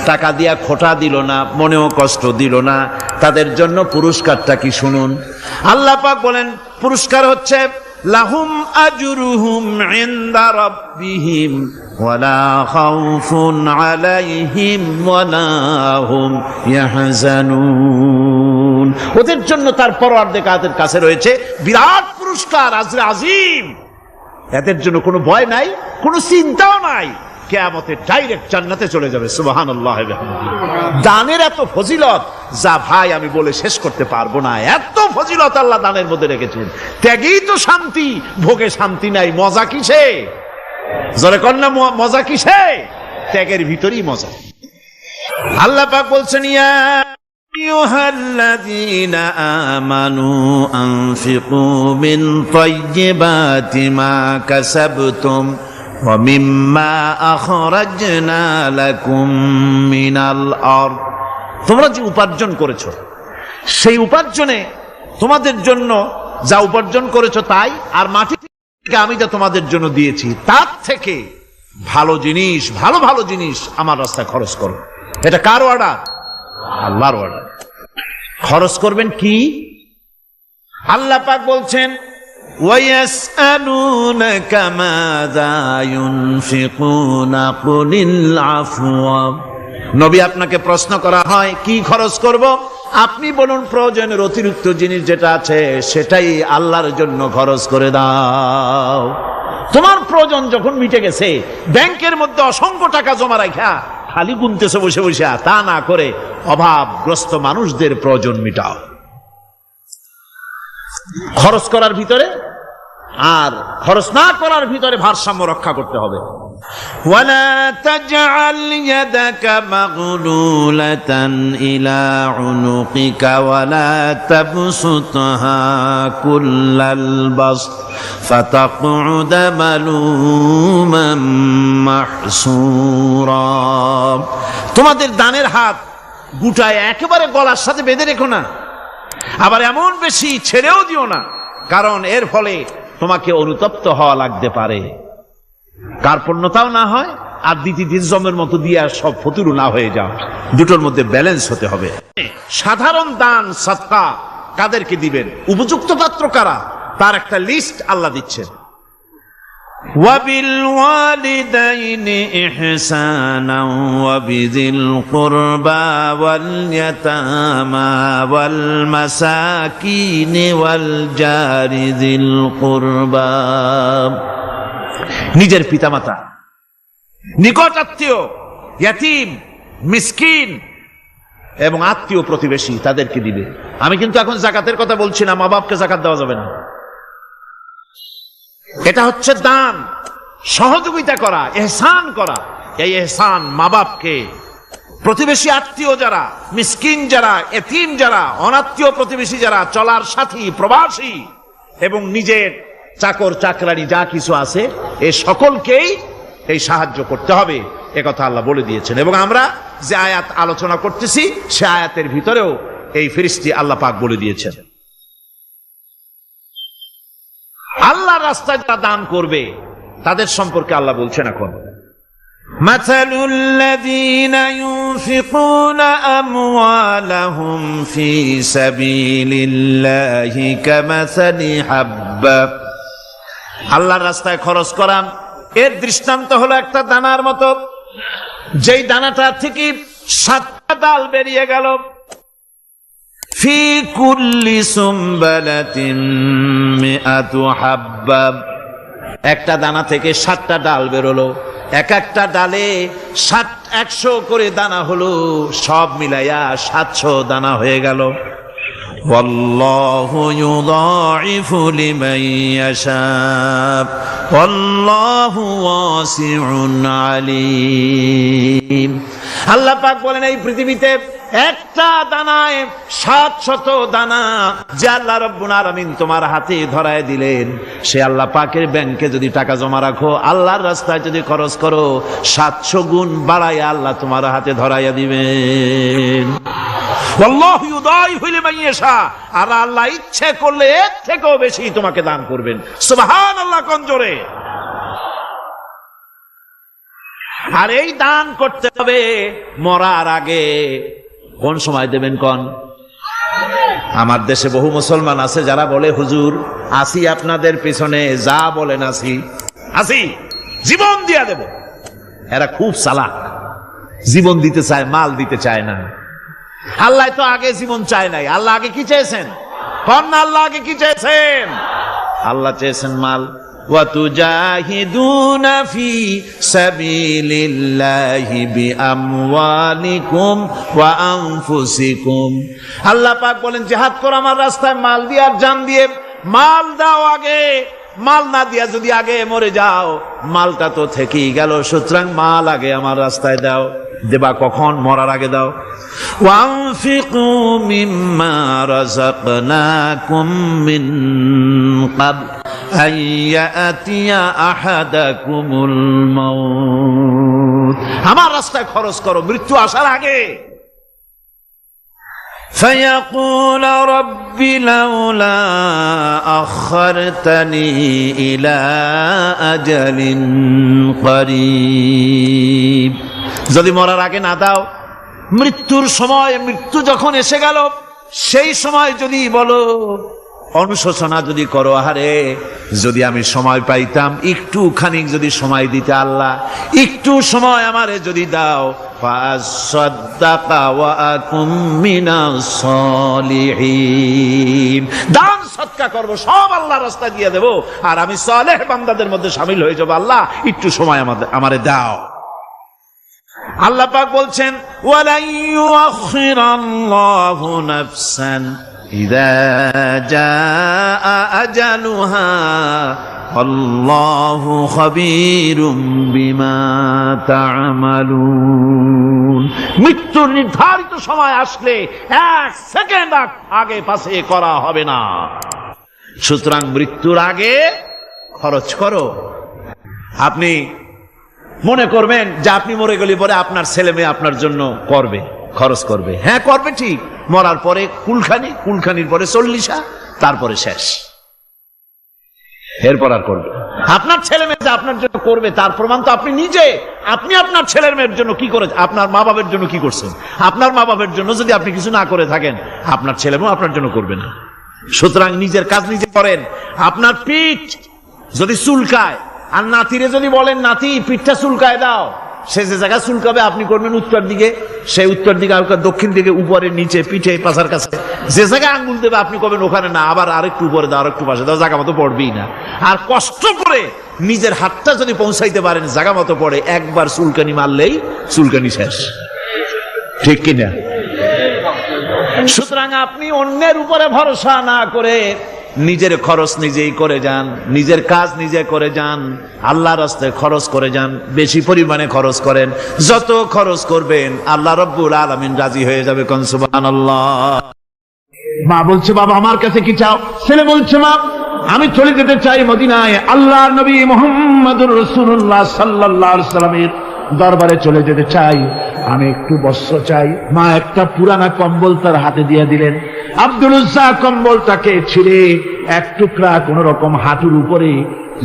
টাকা দিয়া খোটা দিল না, মনেও কষ্ট দিল না, তাদের জন্য পুরস্কারটা কি শুনুন। আল্লাহ পাক বলেন পুরস্কার হচ্ছে লাহুম আজরুহুম ইনদা রাব্বিহিম ওয়ালা খাউফুন আলাইহিম ওয়ালা হুম ইয়াহজানুন। ওদের জন্য তার পরওয়ারদিগারের কাছে রয়েছে বিরাট পুরস্কার, আজরে আজিম। এদের জন্য কোনো ভয় নাই, কোনো চিন্তাও নাই, কিয়ামতে ডাইরেক্ট জান্নাতে চলে যাবে। সুবহানাল্লাহ। দানের এত ফজিলত যা ভাই আমি বলে শেষ করতে পারবো না, এত ফজিলত আল্লাহ দানের মধ্যে রেখেছেন। ত্যাগেই তো শান্তি, ভোগে শান্তি নাই, মজা কিসে? জোরে কন্যা মজা কিসে? ত্যাগের ভিতরেই মজা। আল্লাহ পাক বলছেন ইয়া আইয়ুহাল্লাযীনা আমানু আনফিকু মিন তাইয়্যিবাতি মা কাসাবতুম ওয়া মিম্মা আখরাজনা লাকুম মিনাল আরদ। তোমরা যে উপার্জন করেছো, সেই উপার্জনে তোমাদের জন্য যা উপার্জন করেছো তাই, আর মাটি থেকে আমি যা তোমাদের জন্য দিয়েছি তার থেকে ভালো জিনিস, ভালো ভালো জিনিস আমার রাস্তায় খরচ করো। এটা কার অর্ডার? আল্লাহর অর্ডার। খরচ করবেন কি? আল্লাহ পাক বলছেন ওয়ায়াসআলুনাকা মাযা ইউনফিকুনা কুলিল আফওয়া। নবী আপনাকে প্রশ্ন করা হয় কি খরচ করব, আপনি বলুন প্রয়োজনের অতিরিক্ত জিনিস যেটা আছে সেটাই আল্লাহর জন্য খরচ করে দাও। তোমার প্রয়োজন যখন মিটে গেছে, ব্যাংকের মধ্যে অসংখ্য টাকা জমা রাখা খালি গুনতেছে বসে বসে, তা না করে অভাবগ্রস্ত মানুষদের প্রয়োজন মিটাও। খরচ করার ভিতরে আর খরচ না করার ভিতরে ভারসাম্য রক্ষা করতে হবে। ওয়ালা তাজআল ইয়াদাকা মাগলুলাতান ইলা উনুকিকা ওয়ালা তাবসুতহা কুল্লাল বাসত ফাতাকউদা মালুমান মাহসুরা। তোমাদের দানের হাত গুটায় একেবারে গলার সাথে বেঁধে রেখো না, আবার এমন বেশি ছেড়েও দিও না, কারণ এর ফলে তোমাকে অনুতপ্ত হওয়া লাগতে পারে, কার্পণ্যতাও না হয়, আর দ্বিতীয় জমের মতো দিয়ে সব ফতুরু না হয়ে যাও। দুটোর মধ্যে ব্যালেন্স হতে হবে। সাধারণ দান সাদকা কাদেরকে দিবেন, উপযুক্ত পাত্র কারা, তার একটা লিস্ট আল্লাহ দিচ্ছেন। وبالوالدين إحسانا وبذي القربى واليتامى والمساكين والجار ذي القربى। নিজের পিতামাতা, নিকট আত্মীয়, ইয়াতিম, মিসকিন এবং আত্মীয় প্রতিবেশী তাদেরকে দিবে। আমি কিন্তু এখন যাকাতের কথা বলছি না, মা বাপকে যাকাত দেওয়া যাবে না। এটা হচ্ছে দান, সহযোগিতা করা, ইহসান করা। এই ইহসান মা বাপকে, প্রতিবেশী আত্মীয় যারা, মিসকিন যারা, এতিম যারা, অনাত্মীয় প্রতিবেশী যারা, চলার সাথী, প্রবাসী এবং নিজের চাকর চাকরানি যা কিছু আছে, এই সকলকেই এই সাহায্য করতে হবে, একথা আল্লাহ বলে দিয়েছেন। এবং আমরা যে আয়াত আলোচনা করতেছি সে আয়াতের ভিতরেও এই ফেরেশতা আল্লাহ পাক বলে দিয়েছেন। আল্লাহর রাস্তায় যারা দান করবে তাদের সম্পর্কে আল্লাহ বলছেন এখন মাসালুল লাযীনা ইউনফিকুনা আমওয়ালাহুম ফী সাবিলিল্লাহি কামাসালি হাব্বা। আল্লাহর রাস্তায় খরচ করা এর দৃষ্টান্ত হলো একটা দানার মতো, যেই দানাটা থেকে 7টা ডাল বেরিয়ে গেল। ফি কুল্লি সুমবালাতিন মিআতু হাব্বা। একটা দানা থেকে 7টা ডাল বেরোলো, এক একটা ডালে 100 করে দানা হলো, সব মিলাইয়া 700 দানা হয়ে গেল। ওয়াল্লাহু ইউদাইফু লিমান ইয়াশা ওয়াল্লাহু ওয়াসিউন আলিম। আল্লাহ পাক বলেন এই পৃথিবীতে একটা দানায় 700 দানা যে আল্লাহ রাব্বুল আলামিন তোমার হাতে ধরায় দিলেন, সে আল্লাহ পাকের ব্যাংকে যদি টাকা জমা রাখো, আল্লাহর রাস্তায় যদি খরচ করো, 700 গুণ বাড়াইয়া আল্লাহ তোমার হাতে ধরাইয়া দিবেন। আল্লাহু ইউদাইফু লিমান ইয়াশা। আর আল্লাহ ইচ্ছে করলে এর থেকেও বেশি তোমাকে দান করবেন। সুবহানাল্লাহ। কোন জোরে! আর এই দান করতে হবে মরার আগে। কোন সময় দেবেন কোন? আমার দেশে বহু মুসলমান আছে যারা বলে, হুজুর আসি আপনাদের পিছনে, যা বলেন আসি, জীবন দিয়া দেব। এরা খুব চালাক, জীবন দিতে চায়, মাল দিতে চায় না। আল্লাহ তো আগে জীবন চায় নাই, আল্লাহ আগে কি চেয়েছেন? কন্যা আল্লাহ আগে কি চেয়েছেন? আল্লাহ চেয়েছেন মাল। وَتُجَاهِدُونَ فِي سَبِيلِ اللَّهِ بِأَمْوَالِكُمْ وَأَنفُسِكُمْ। আল্লাহ পাক বলেন জিহাদ করো আমার রাস্তায় মাল দিয়ে আর জান দিয়ে। মাল দাও আগে, মাল না দিয়া যদি আগে মরে যাও মালটা তো থেকেই গেল। সুতরাং মাল আগে আমার রাস্তায় দাও। দেবা কখন? মরার আগে দাও। ওয়ানফিকু মিম্মা রাযাকনাকুম মিন ক্বাবল আইয়াতিয়া আহাদাকুমুল মাউত। আমার রাস্তায় খরচ করো মৃত্যু আসার আগে। فيقول رب لولا أخرتني إلى أجل قريب। যদি মরার আগে না দাও, মৃত্যুর সময়, মৃত্যু যখন এসে গেল সেই সময় যদি বলো, অনুশোচনা যদি করো, আহারে যদি আমি সময় পাইতাম, একটু খানিক যদি সময় দিতে আল্লাহ, একটু সময় আমারে যদি দাও, ফাসাদদাকা ওয়া আকুম মিনাস সালিহিন। দান সদকা করব, সব আল্লাহর রাস্তায় দিয়ে দেব, আর আমি সালেহ বান্দাদের মধ্যে শামিল হয়ে যাব। আল্লাহ একটু সময় আমারে দাও। আল্লাহ পাক বলছেন, ওয়ালা ইউআখিরাল্লাহু নাফসান ইযা জাআ আজালুহা আল্লাহু খাবীরুম বিমা তা'মালুন। মৃত্যুর নির্ধারিত সময় আসলে এক সেকেন্ড আগে পাশে করা হবে না। সুতরাং মৃত্যুর আগে খরচ করো। আপনি মনে করবেন যে আপনি মরে গেলে পরে আপনার ছেলে মেয়ে আপনার জন্য করবে, খরচ করবে। হ্যাঁ করবে ঠিক, মরার পরে কুলখানির পরে 40, তারপরে শেষ, এরপর আর করবে। আপনার ছেলে মেয়ে যে আপনার জন্য করবে তার প্রমাণ তো আপনি নিজে। আপনি আপনার ছেলের মেয়ের জন্য কি করে, আপনার মা বাবার জন্য কি করছেন? আপনার মা বাবার জন্য যদি আপনি কিছু না করে থাকেন, আপনার ছেলে মেয়ে আপনার জন্য করবে না। সুতরাং নিজের কাজ নিজে করেন। আপনার পিঠ যদি চুলকায়, আর নাতিরে যদি বলেন নাতি পিঠটা চুলকায় দাও, সে যে জায়গায় চুলকাবে আপনি করবেন উত্তর দিকে, সে উত্তর দিকে, দক্ষিণ দিকে, উপরে, নিচে, পিঠে, পাছার কাছে, যে জায়গায় আঙ্গুল দেবে আপনি করবেন ওখানে না, আবার আরেকটু উপরে দাও, আরেকটু পাশে দাও, জায়গা মতো পড়বেই না। আর কষ্ট করে নিজের হাতটা যদি পৌঁছাইতে পারেন জায়গা মতো পড়ে, একবার চুলকানি মারলেই চুলকানি শেষ, ঠিক কিনা? সুতরাং আপনি অন্যের উপরে ভরসা না করে নিজের খরচ নিজেই করে যান, নিজের কাজ নিজে করে যান, আল্লাহর রাস্তায় খরচ করে যান, বেশি পরিমাণে খরচ করেন। যত খরচ করবেন আল্লাহ রাব্বুল আলামিন রাজি হয়ে যাবে। কোন সুবহানাল্লাহ। মা বলছে, বাবা আমার কাছে কি চাও? ছেলে বলছে, মা আমি চলে যেতে চাই মদিনায়, আল্লাহর নবী মুহাম্মদুর রাসূলুল্লাহ সাল্লাল্লাহু আলাইহি ওয়াসাল্লামের দরবারে চলে যেতে চাই, আমি একটু বস্ত্র চাই। মা একটা পুরানা কম্বল তার হাতে দিয়ে দিলেন। আব্দুল উজ্জা কম্বলটাকে ছিঁড়ে এক টুকরা কোন রকম হাঁটুর উপরে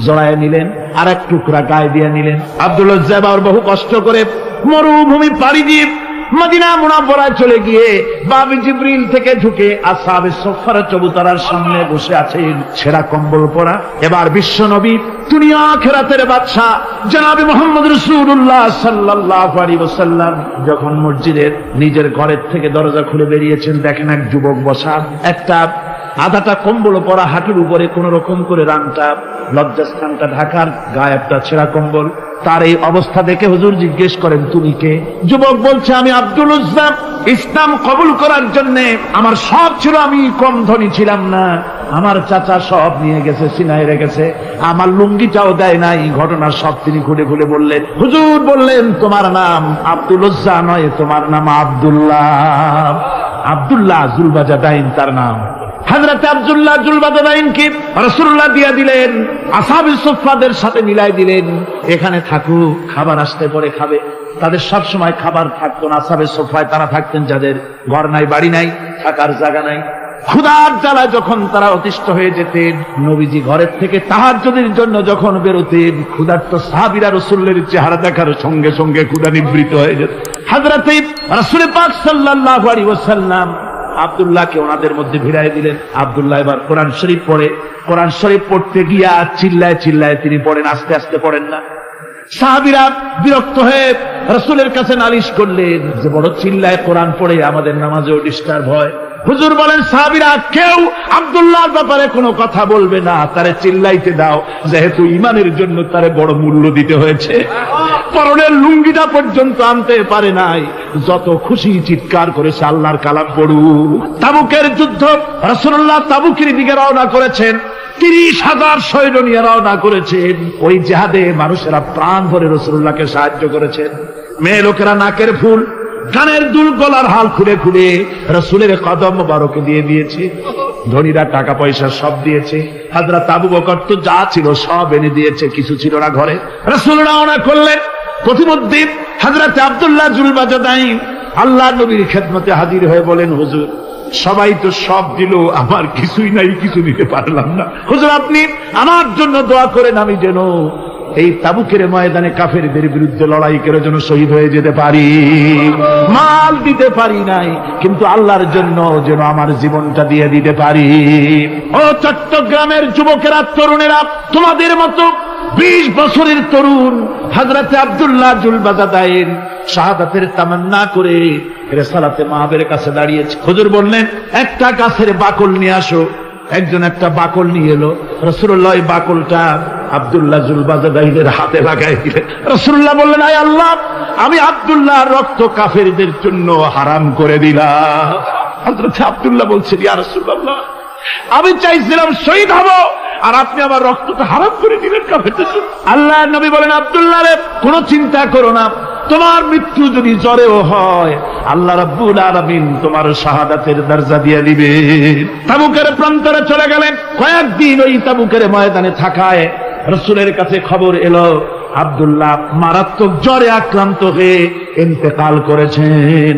জড়ায় নিলেন, আর এক টুকরা গায়ে দিয়ে নিলেন। আব্দুল উজ্জা আবার বহু কষ্ট করে মরুভূমি পাড়ি দিয়ে মদিনা মুনাওয়ারায় চলে গিয়ে বাবি জিবরিল থেকে ঢুকে আসহাবে সুফফার চবুতরার সামনে বসে আছেন, ছেঁড়া কম্বল পরা। এবার বিশ্ব নবী, দুনিয়া আখিরাতের বাদশা জনাবে মুহাম্মদ রাসূলুল্লাহ সাল্লাল্লাহু আলাইহি ওয়াসাল্লাম যখন মসজিদের নিজের ঘরের থেকে দরজা খুলে বেরিয়েছেন, দেখেন এক যুবক বসা, একটা আধাটা কম্বল পরা, হাঁটুর উপরে কোন রকম করে রানটা, লজ্জাস্থানটা ঢাকার, গায়ে একটা ছেঁড়া কম্বল। তার এই অবস্থা দেখে হুজুর জিজ্ঞেস করেন, তুমি কে? যুবক বলছে, আমি আব্দুল উজ্জা। ইসলাম কবুল করার জন্য আমার সব ছিল, আমি কম ধনী ছিলাম না, আমার চাচা সব নিয়ে গেছে, সিনায় রেখেছে, আমার লুঙ্গিটাও দেয় নাই। ঘটনার সব তিনি খুলে খুলে বললেন। হুজুর বললেন, তোমার নাম আব্দুল উজ্জা নয়, তোমার নাম আব্দুল্লাহ। আব্দুল্লাহ জুলবাজাদাইন তার নাম। হযরত আব্দুল্লাহ জুলবাজাদাইনকে রাসূলুল্লাহ দিয়ে দিলেন, আসহাবে সুফফাদের সাথে মিলাই দিলেন, এখানে থাকুক, খাবার আসতে পরে খাবে। তাদের সব সময় খাবার থাকতো না। আসহাবে সুফফায় তারা থাকতেন যাদের ঘর নাই, বাড়ি নাই, থাকার জায়গা নাই, ক্ষুধার জ্বালায় যখন তারা অতিষ্ঠ হয়ে যেতেন, নবীজি ঘরের থেকে তাহাজ্জুদের জন্য যখন বেরোতেন, ক্ষুধার্ত সাহাবীরা রাসূলের চেহারা দেখার সঙ্গে সঙ্গে ক্ষুধা নিবৃত্ত হয়ে যেত। হযরতে রাসূল পাক সাল্লাল্লাহু আলাইহি ওয়াসাল্লাম আব্দুল্লাহকে ওনাদের মধ্যে ভিড়ায় দিলেন। আব্দুল্লাহ এবার কোরআন শরীফ পড়ে। কোরআন শরীফ পড়তে গিয়া চিল্লায় চিল্লায় তিনি পড়েন, আস্তে আস্তে পড়েন না। সাহাবীরা বিরক্ত হয়ে রাসূলের কাছে নালিশ করলেন যে বড় চিল্লায় কোরআন পড়ে, আমাদের নামাজেও ডিস্টার্ব হয়। হুজুর বলেন, সাহাবীরা কেউ আব্দুল্লাহর ব্যাপারে কোনো কথা বলবে না, তারে চিল্লাইতে দাও, যেহেতু ঈমানের জন্য তারে বড় মূল্য দিতে হয়েছে। পরনের লুঙ্গিটা পর্যন্ত আনতে পারে নাই, যত খুশি চিৎকার করেছে আল্লাহর কালাম পড়ুক। তাবুকের যুদ্ধ, রাসূলুল্লাহ তাবুকের দিকে রওনা করেছেন, 30,000 সৈন্য নিয়ে রওনা করেছেন। ওই জিহাদে মানুষেরা প্রাণ ভরে রাসূলুল্লাহকে সাহায্য করেছেন। মেয়ে লোকেরা নাকের ফুল, কানের দুল, গলার হাল খুলে খুলে রাসূলের কদম মোবারকে দিয়ে দিয়েছে। ধনীরা টাকা পয়সা সব দিয়েছে। হযরত আবু বকর তো যা ছিল সব এনে দিয়েছে, কিছু ছিল না ঘরে। রাসূল রওনা করলেন। প্রতিমধ্যে হযরত আব্দুল্লাহ জুলবাজাদাইন আল্লাহর নবীর খেদমতে হাজির হয়ে বলেন, হুজুর সবাই তো সব দিল, আমার কিছুই নাই, কিছু দিতে পারলাম না। হুজুর আপনি আমার জন্য দোয়া করেন, আমি যেন এই তাবুকের ময়দানে কাফেরদের বিরুদ্ধে লড়াই করে যেন শহীদ হয়ে যেতে পারি। মাল দিতে পারি নাই, কিন্তু আল্লাহর জন্য যেন আমার জীবনটা দিয়ে দিতে পারি। ও চট্টগ্রামের যুবকেরা, তরুণেরা, তোমাদের মতো 20 বছরের তরুণ হযরতে আব্দুল্লাহ জুলবাজাদাইন শাহাদাতের তামান্না করে রিসালাতে মাহবের কাছে দাঁড়িয়েছে। হুজুর বললেন, একটা গাছের বাকল নিয়ে আসো। একজন একটা বাকল নিয়ে এলো। রাসূলুল্লাহ এই বাকলটা আব্দুল্লাহ জুলবাজাদাইনের হাতে লাগাই দিলেন। রাসূলুল্লাহ বললেন, আয় আল্লাহ, আমি আব্দুল্লাহর রক্ত কাফেরদের জন্য হারাম করে দিলাম। হযরত আব্দুল্লাহ বলছেন, ইয়া রাসূলুল্লাহ, আমি চাইছিলাম শহীদ হব, আর আপনি আমার রক্তটা হারাম করে দিলেন কাফেরদের জন্য। আল্লাহর নবী বলেন, আব্দুল্লাহ রে, কোনো চিন্তা করো না, তোমার মৃত্যু যদি জ্বরেও হয়, আল্লাহ রাব্বুল আলামিন তোমার শাহাদাতের দরজা দিয়ে দিবেন। তাবুকের প্রান্তরে চলে গেলেন। কয়েকদিন ওই তাবুকের ময়দানে থাকায় রাসূলের কাছে খবর এলো, আব্দুল্লাহ মারাত্মক জ্বরে আক্রান্ত হয়ে ইন্তেকাল করেছেন।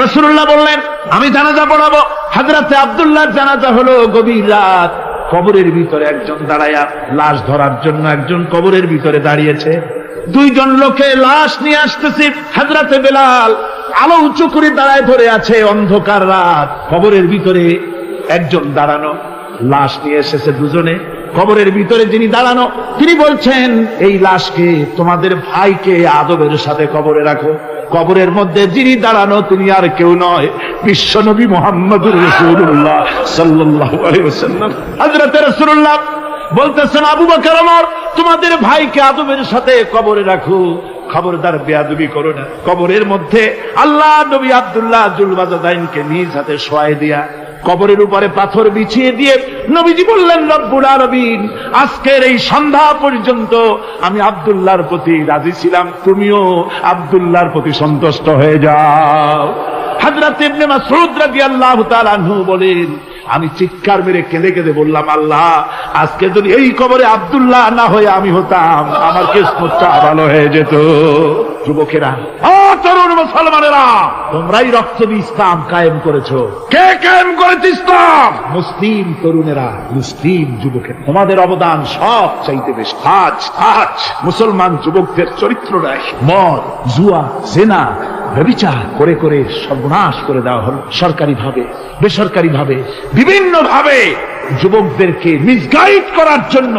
রাসূলুল্লাহ বললেন, আমি জানাজা পড়াবো। হযরতে আব্দুল্লাহর জানাজা হলো গভীর রাত। কবরের ভিতরে একজন দাঁড়ায়া লাশ ধরার জন্য একজন কবরের ভিতরে দাঁড়িয়েছে। 2 জন লোকে লাশ নিয়ে আসতেছে। হযরতে বেলাল আলো উঁচু করে দাঁড়ায় ধরে আছে। অন্ধকার রাত, কবরের ভিতরে একজন দাঁড়ানো, লাশ নিয়ে এসেছে 2 জনে। কবরের ভিতরে যিনি দাঁড়ানো, তিনি বলছেন, এই লাশকে তোমাদের ভাইকে আদবের সাথে কবরে রাখো। কবরের মধ্যে যিনি দাঁড়ানো তিনি আর কেউ নয়, বিশ্বনবী মুহাম্মদুর রাসূলুল্লাহ সাল্লাল্লাহু আলাইহি ওয়াসাল্লাম। হযরত রাসূলুল্লাহ বলতেছেন, আবু বকর ওমর, তোমাদের ভাইকে আদবের সাথে কবরে রাখো, খবরদার বেয়াদবি করো না। কবরের মধ্যে আল্লাহ নবী আব্দুল্লাহ জুলবাজাদাইনকে নিজ হাতে শোয়াই দিয়া কবরের উপরে পাথর বিছিয়ে দিয়ে নবীজি বললেন, রব্বুল আলামিন, আজকের এই সন্ধ্যা পর্যন্ত আমি আব্দুল্লাহর প্রতি রাজি ছিলাম, তুমিও আব্দুল্লাহর প্রতি সন্তুষ্ট হয়ে যাও। হযরত ইবনে মাসউদ রাদিয়াল্লাহু তাআলা আনহু বলেন, আমি চিৎকার মেরে কেঁদে কেঁদে বললাম, আল্লাহ, আজকে যদি এই কবরে আব্দুল্লাহ না হয়ে আমি হতাম, আমার কিসমতটা ভালো হয়ে যেত। যুবকেরা, ও তরুণ মুসলমানেরা, তোমরাই রক্ত দিয়ে ইসলাম কায়েম করেছো। কে কায়েম করেছে ইসলাম? মুসলিম তরুণেরা, মুসলিম যুবকেরা। তোমাদের অবদান সব চাইতে বেশি। আজ মুসলমান যুবকদের চরিত্র নাই। মদ, জুয়া, জেনা, ব্যভিচার করে করে সর্বনাশ করে দেওয়া হলো। সরকারি ভাবে, বেসরকারি ভাবে, বিভিন্ন ভাবে যুবকদেরকে মিসগাইড করার জন্য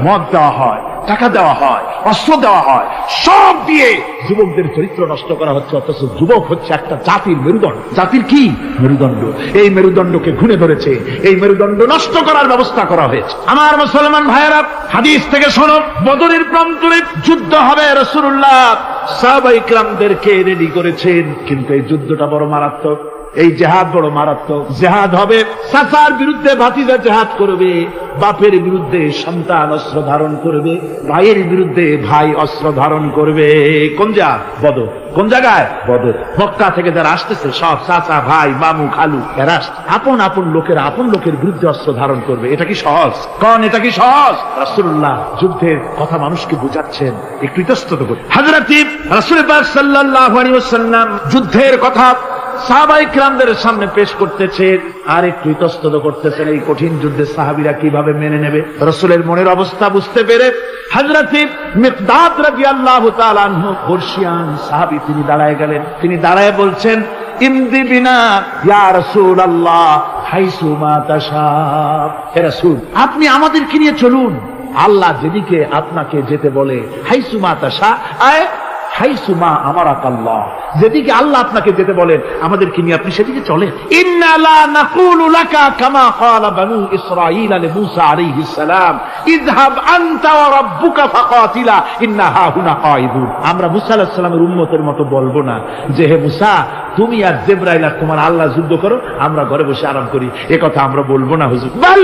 মদ দেওয়া হয়, টাকা দেওয়া হয়, অস্ত্র দেওয়া হয়, সব দিয়ে যুবকদের চরিত্র নষ্ট করা হচ্ছে। অথচ যুবক হচ্ছে একটা জাতির মেরুদণ্ড। জাতির কি মেরুদণ্ড? এই মেরুদণ্ডকে ঘুরে ধরেছে, এই মেরুদণ্ড নষ্ট করার ব্যবস্থা করা হয়েছে। আমার মুসলমান ভাইয়েরা, হাদিস থেকে শোনো, বদরের প্রান্তরে যুদ্ধ হবে। রাসূলুল্লাহ সাহাবায়ে কিরামদেরকে রেডি করেছেন, কিন্তু এই যুদ্ধটা বড় মারাত্মক। এই জেহাদ বড় মারাত্মক। জেহাদ হবে, চাচার বিরুদ্ধে ভাতিজা জেহাদ করবে, বাপের বিরুদ্ধে সন্তান অস্ত্র ধারণ করবে, ভাইয়ের বিরুদ্ধে ভাই অস্ত্র ধারণ করবে। কোন জায়গা? বদর। কোন জায়গায়? বদর। মক্কা থেকে যারা আসতেছে সব চাচা, ভাই, মামু, খালু, এরা আপন আপন লোকেরা আপন লোকের বিরুদ্ধে অস্ত্র ধারণ করবে। এটা কি সহজ? কোন এটা কি সহজ? রাসূলুল্লাহ যুদ্ধের কথা মানুষকে বুঝাচ্ছেন, একটু ইতস্তত করে। হযরত রাসূল পাক সাল্লাল্লাহু আলাইহি ওয়াসাল্লাম যুদ্ধের কথা সাহাবায়ে কিরামদের সামনে পেশ করতেছেন আর একটু ইতস্তত করতেছেন এই কঠিন যুদ্ধে সাহাবীরা কিভাবে মেনে নেবে। রাসূলের মনের অবস্থা বুঝতে পেরে হযরত মিকদাদ রাদিয়াল্লাহু তাআলা আনহু পর্শিয়ান সাহাবী তিনি দাঁড়ায় গেলেন। তিনি দাঁড়ায় বলছেন, ইমদি বিনা ইয়া রাসূলুল্লাহ হাইসু মা তাশা। হে রাসূল, আপনি আমাদেরকে নিয়ে চলুন, আল্লাহ যেদিকে আপনাকে যেতে বলে, হাইসু মা তাশা আয় হাইসু মা আমারাকাল্লাহ, যেদিকে আল্লাহ আপনাকে যেতে বলেন আমাদেরকে নিয়ে আপনি সেদিকে চলেন। ইন্না লা নাকুলু লাকা কামা ক্বালা বানু ইসরাঈল লিমূসা আলাইহিস সালাম ইযহাব আনতা ওয়া রাব্বুকা ফাকাতিলা ইন্না হাহুনা কাঈদুন। আমরা মূসা আলাইহিস সালামের উম্মতের মতো বলবো না যে হে মূসা তুমি আর জিবরাইল আর তোমার আল্লাহ যুদ্ধ করো, আমরা ঘরে বসে আরাম করি, এ কথা আমরা বলবো না হুজুর। বল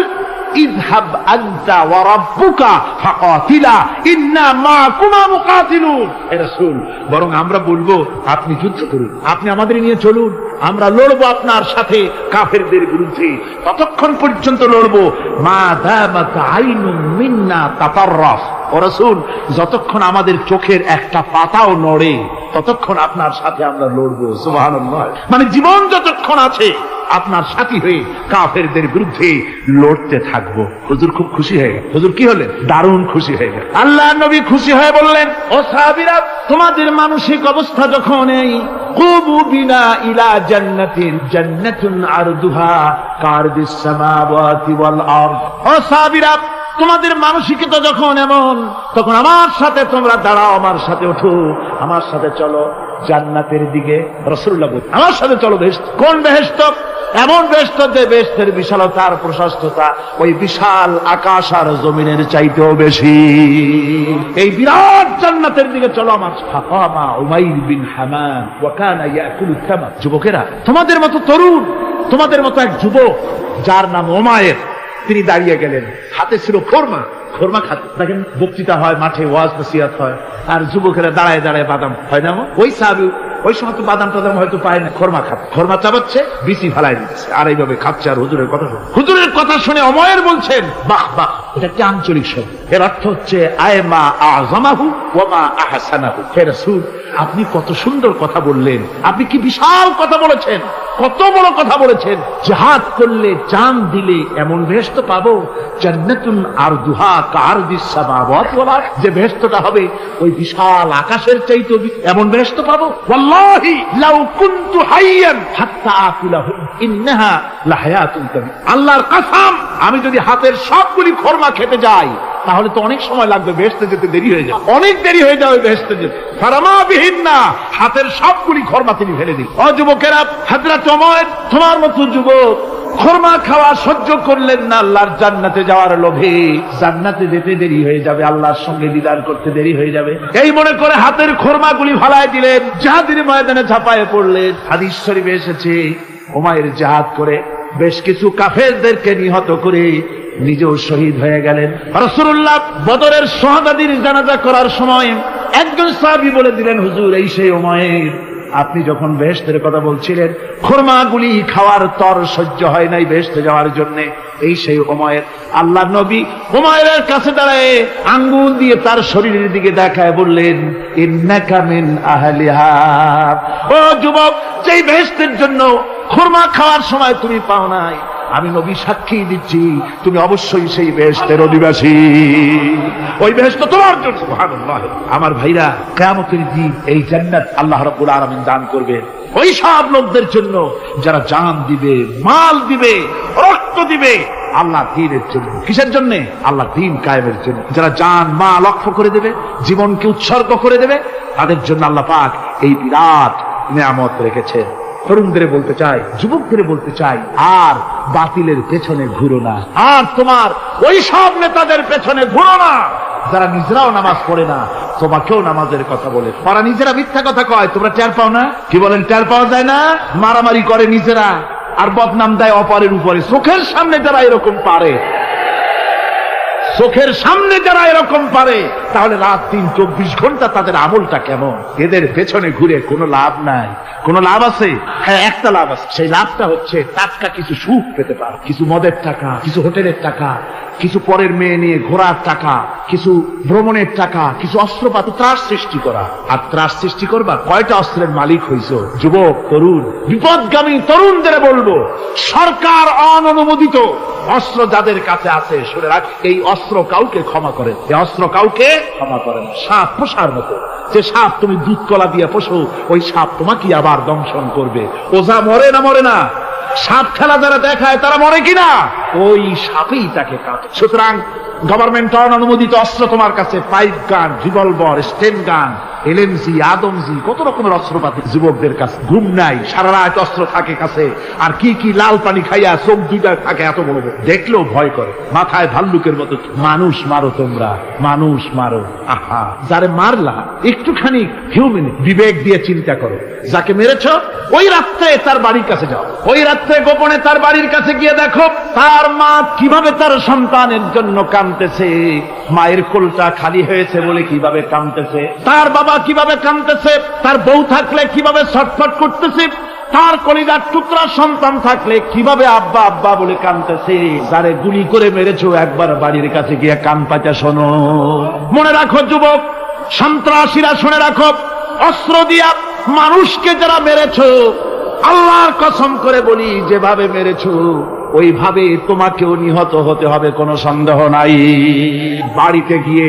ইযহাব আনতা ওয়া রাব্বুকা ফাকাতিলা ইন্না মাআকুমা মুকাতিলুন। হে রাসূল, বরং আমরা বলবো আপনি যুদ্ধ করুন, আপনি আমাদের নিয়ে চলুন, আমরা লড়বো আপনার সাথে কাফেরদের বিরুদ্ধে, ততক্ষণ পর্যন্ত লড়বো মা দামাত আইনুম মিন্না তাতাররাফ। ও রাসূল, যতক্ষণ আমাদের চোখের একটা পাতাও নড়ে ততক্ষণ আপনার সাথে আমরা লড়বো। সুবহানাল্লাহ। মানে জীবন যতক্ষণ আছে আপনার সাথী হয়ে কাফেরদের বিরুদ্ধে লড়তে থাকবো। হুজুর খুব খুশি হয়ে গেল। হুজুর কি হলেন? দারুণ খুশি হয়ে গেল। আল্লাহ নবী খুশি হয়ে বললেন, ও সাহাবীরা, তোমাদের মানসিক অবস্থা যখন এই কুবু বিনা ইলা জান্নাতিন জান্নাতুন আরদুহা কারদিস সামাওয়াতি ওয়াল আরদ। ও সাহাবীরা, তোমাদের মানসিকতা যখন এমন, তখন আমার সাথে তোমরা দাঁড়াও, আমার সাথে ওঠো, আমার সাথে চলো জান্নাতের দিকে। রাসূলুল্লাহ বলেন, আমার সাথে চলো বেহেশত। কোন বেহেশত? এমন বেহেশত যে বেহেশতের বিশালতা আর প্রশস্ততা ওই বিশাল আকাশ আর জমিনের চাইতেও বেশি। এই বিরাট জান্নাতের দিকে চলো আমার সাথে। ফাকামা উমাইর বিন হামাম ওয়া কানা ইয়াকুলু তামার। যুবকেরা, তোমাদের মতো তরুণ, তোমাদের মতো এক যুবক যার নাম উমাইর, তিনি দাঁড়িয়ে গেলেন, হাতে ছিল খোরমা। খোরমা খাতে দেখেন, বক্তৃতা হয়, মাঠে ওয়াজ নসিহত হয়, আর যুবকেরা দাঁড়ায় দাঁড়ায় বাদাম হয় না। ওই সাহাবী ওই সময় তো বাদাম টাদাম হয়তো পায় না, খোরমা খাত, খোরমা চাবাচ্ছে, বিচি ফালাই দিচ্ছে, আর এইভাবে খাচ্ছে আর হুজুরের কথা শুনে। হুজুরের কথা শুনে উমাইর বলছেন, বাহ বাহ, এটা একটি আঞ্চলিক শব্দ, এর অর্থ হচ্ছে আয় মা আযমাহু ওয়া মা আহসানাহু। হে রাসূল, আপনি কত সুন্দর কথা বললেন, আপনি কি বিশাল কথা বলেছেন, কত বড় কথা বলেছেন। জিহাদ করলে, জান দিলে এমন বেহেশত পাবো, জান্নাতুন আরদুহা কারদিস সামাওয়াতি ওয়াল আরদ, যে বেহেশতটা হবে ওই বিশাল আকাশের চাইতে এমন বেহেশত পাবো। ওয়াল্লাহি লাউ কুনতু হাইয়ান হাত্তা আকুলাহু ইন্নাহা লাহায়াতুন তাবি। আল্লাহর কসম, আমি যদি হাতের সবগুলি খোরমা খেতে যাই তাহলে তো অনেক সময় লাগবে, বেহেশতে যেতে দেরি হয়ে যাবে, অনেক দেরি হয়ে যাবে বেহেশতে যেতে। ফারামা বিহিন্না, হাতের সবগুলি খোরমা তিনি ফেলে দিন। ও যুবকেরা, হযরত ওমর তোমার মতো যুবক খোরমা খাওয়া সহ্য করলেন না আল্লাহর জান্নাতে যাওয়ার লোভে। জান্নাতে যেতে দেরি হয়ে যাবে, আল্লাহর সঙ্গে দিদার করতে দেরি হয়ে যাবে, এই মনে করে হাতের খোরমাগুলি ফালায় দিলেন, জিহাদের ময়দানে ঝাঁপায়ে পড়লেন। হাদিস শরীফে এসেছে, উমাইর জিহাদ করে বেশ কিছু কাফেরদেরকে নিহত করে নিজেও শহীদ হয়ে গেলেন। রাসূলুল্লাহ বদরের শাহাদাতের জানাজা করার সময় একজন সাহাবী বলে দিলেন, হুজুর, এই সেই উমাইর, আপনি যখন বেহেশতের কথা বলছিলেন, খোরমাগুলি খাওয়ার তর সহ্য হয় নাই বেহেশতে যাওয়ার জন্য, এই সেই উমাইর। আল্লাহর নবী উমাইরের কাছে দাঁড়ায় আঙ্গুল দিয়ে তার শরীরের দিকে দেখায় বললেন, ইন্নাকা মিন আহলিহা। ও যুবক, যেই বেহেশতের জন্য খোরমা খাওয়ার সময় তুমি পাও নাই, আমি নবী সাক্ষী দিচ্ছি তুমি অবশ্যই সেই বেহেশতের অধিবাসী, ওই বেহেশত তোমার জন্য। সুবহানাল্লাহ। আমার ভাইরা, কিয়ামতের দিন এই জান্নাত আল্লাহ রাব্বুল আলামিন দান করবেন ওই সব লোকদের জন্য যারা জান দিবে, মাল দিবে, রক্ত দিবে আল্লাহ দ্বীনের জন্য। কিসের জন্য? আল্লাহ দ্বীন কায়েমের জন্য। যারা জান মাল লক্ষ করে দেবে, জীবনকে উৎসর্গ করে দেবে, তাদের জন্য আল্লাহ পাক এই বিরাট নিয়ামত রেখেছে। তরুণদের বলতে চাই, যুবকদের বলতে চাই, আর বাতিলের পেছনে ঘুরো না, আর তোমার ওই সব নেতাদের পেছনে ঘুরো না যারা নিজেরাও নামাজ পড়ে না, তোমাকেও নামাজের কথা বলে। ওরা নিজেরা মিথ্যা কথা কয়, তোমরা টের পাও না? কি বলেন, টের পাওয়া যায় না? মারামারি করে নিজেরা আর বদনাম দেয় অপরের উপরে। চোখের সামনে যারা এরকম পারে, চোখের সামনে যারা এরকম পারে, তাহলে রাত দিন 24 ঘন্টা তাদের আমলটা কেমন? এদের পেছনে ঘুরে কোনো লাভ নাই। কোনো লাভ আছে? হ্যাঁ, একটা লাভ আছে। সেই লাভটা হচ্ছে টাটকা কিছু সুখ পেতে পারে, কিছু মদের টাকা, কিছু হোটেলের টাকা, কিছু পরের মেয়ে নিয়ে ঘোরার টাকা, কিছু ভ্রমণের টাকা, কিছু অস্ত্রপাতি, ত্রাস সৃষ্টি করা। আর ত্রাস সৃষ্টি করবা, কয়টা অস্ত্রের মালিক হইছো? যুবক, তরুণ, বিপদগামী তরুণদের বলবো, সরকার অননুমোদিত অস্ত্র যাদের কাছে আছে, শুনে রাখ, এই অস্ত্র কাউকে ক্ষমা করে, এই অস্ত্র কাউকে ক্ষমা করে না। সাপ পোষার মতো, যে সাপ তুমি দুধ কলা দিয়ে পোষো, ওই সাপ তোমাকে আবার দংশন করবে। ওঝা মরে না মরে না, সাপ খেলা যারা দেখায় তারা মরে কিনা, ওই সাপই তাকে কাটে। সুতরাং গভর্নমেন্ট অনুমোদিত অস্ত্র তোমার কাছে, পাইপ গান, রিভলভার, স্টেন গান, এলএমজি, আদমজি, কত রকমের অস্ত্রপাতি যুবকদের কাছে। ঘুম নাই, সারা রাত অস্ত্র থাকে কাছে, আর কি কি লাল পানি খাইয়া চোখ দুইটা থাকে এত বড় বড়, দেখলেও ভয় করে। মাথায় ভাল্লুকের মতো। মানুষ মারো তোমরা, মানুষ মারো। আহা, যারে মারলা একটুখানি হিউম্যান বিবেক দিয়ে চিন্তা করো। যাকে মেরেছ ওই রাত্রে তার বাড়ির কাছে যাও, ওই রাত্রে গোপনে তার বাড়ির কাছে গিয়ে দেখো তার মা কিভাবে তার সন্তানের জন্য কাঁদতেছে, মায়ের কোলটা খালি হয়েছে বলে কিভাবে কাঁদতেছে, তার বাবা কিভাবে কাঁদতেছে, তার বউ থাকলে কিভাবে ছটফট করতেছে, তার কলিজার টুকরা সন্তান থাকলে কিভাবে আব্বা আব্বা বলে কাঁদতেছে। যারে গুলি করে মেরেছো একবার বাড়ির কাছে গিয়ে কান পাচা শোনো। মনে রাখো যুবক, সন্ত্রাসীরা, শুনে রাখো, অস্ত্র দিয়া মানুষকে যারা মেরেছো, আল্লাহর কসম করে বলি, যেভাবে মেরেছো ওইভাবে তোমাকেও নিহত হতে হবে, কোনো সন্দেহ নাই। বাড়িতে গিয়ে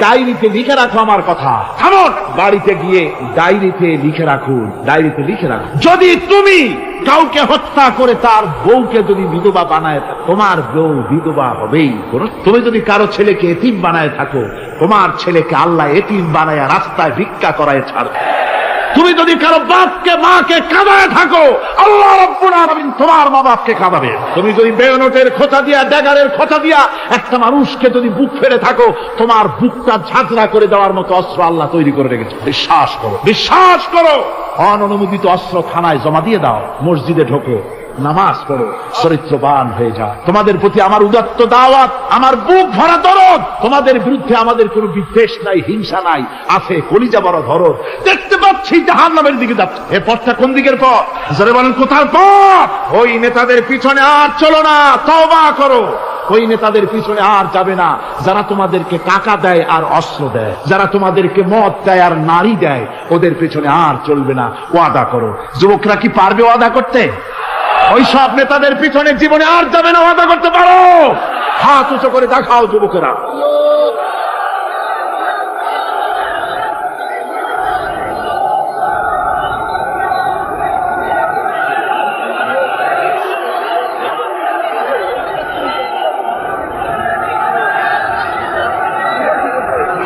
ডায়েরিতে লিখে রাখো আমার কথা। থামুন, বাড়িতে গিয়ে ডায়েরিতে লিখে রাখুন, ডায়েরিতে লিখে রাখুন। যদি তুমি কাউকে হত্যা করে তার বউকে যদি বিধবা বানায়, তোমার বউ বিধবা হবেই। তুমি যদি কারো ছেলেকে এতিম বানায় থাকো, তোমার ছেলেকে আল্লাহ এতিম বানায় রাস্তায় ভিক্ষা করায় ছাড়বে। তুমি যদি কারো বাপকে মাকে কাঁদায় থাকো, আল্লাহ রাব্বুল আলামিন তোমার মা বাপকে কাঁদাবে। তুমি যদি বেয়নটের খোঁচা দিয়া, ড্যাগারের খোঁচা দিয়া একটা মানুষকে যদি বুক ফেলে থাকো, তোমার বুকটা ঝাঁঝরা করে দেওয়ার মতো অস্ত্র আল্লাহ তৈরি করে রেখেছে। বিশ্বাস করো, বিশ্বাস করো। অননুমোদিত অস্ত্র থানায় জমা দিয়ে দাও, মসজিদে ঢোকো, নামাজ পড়ো, চরিত্রবান হয়ে যাও। তোমাদের প্রতি আমার উদাত্ত দাওয়াত, আমার বুক ভরা দরদ। তোমাদের বিরুদ্ধে আমাদের কোনো বিদ্বেষ নাই, হিংসা নাই, আছে কলিজা বড় ধরো। দেখতে পাচ্ছি জাহান্নামের দিকে যাচ্ছে। এ পথটা কোন দিকের পথ? যারা বলেন কোথার পথ? ওই নেতাদের পিছনে আর চলো না, তওবা করো। ওই নেতাদের পিছনে আর যাবে না যারা তোমাদেরকে টাকা দেয় আর অস্ত্র দেয়, যারা তোমাদেরকে মদ দেয় আর নারী দেয়, ওদের পিছনে আর চলবে না। ওয়াদা করো। যুবকরা কি পারবে ওয়াদা করতে? ওই সব নেতাদের পিছনে জীবনে আর যাবে না। ওয়াদা করতে পারো? হাত উঁচু করে দেখাও যুবকেরা।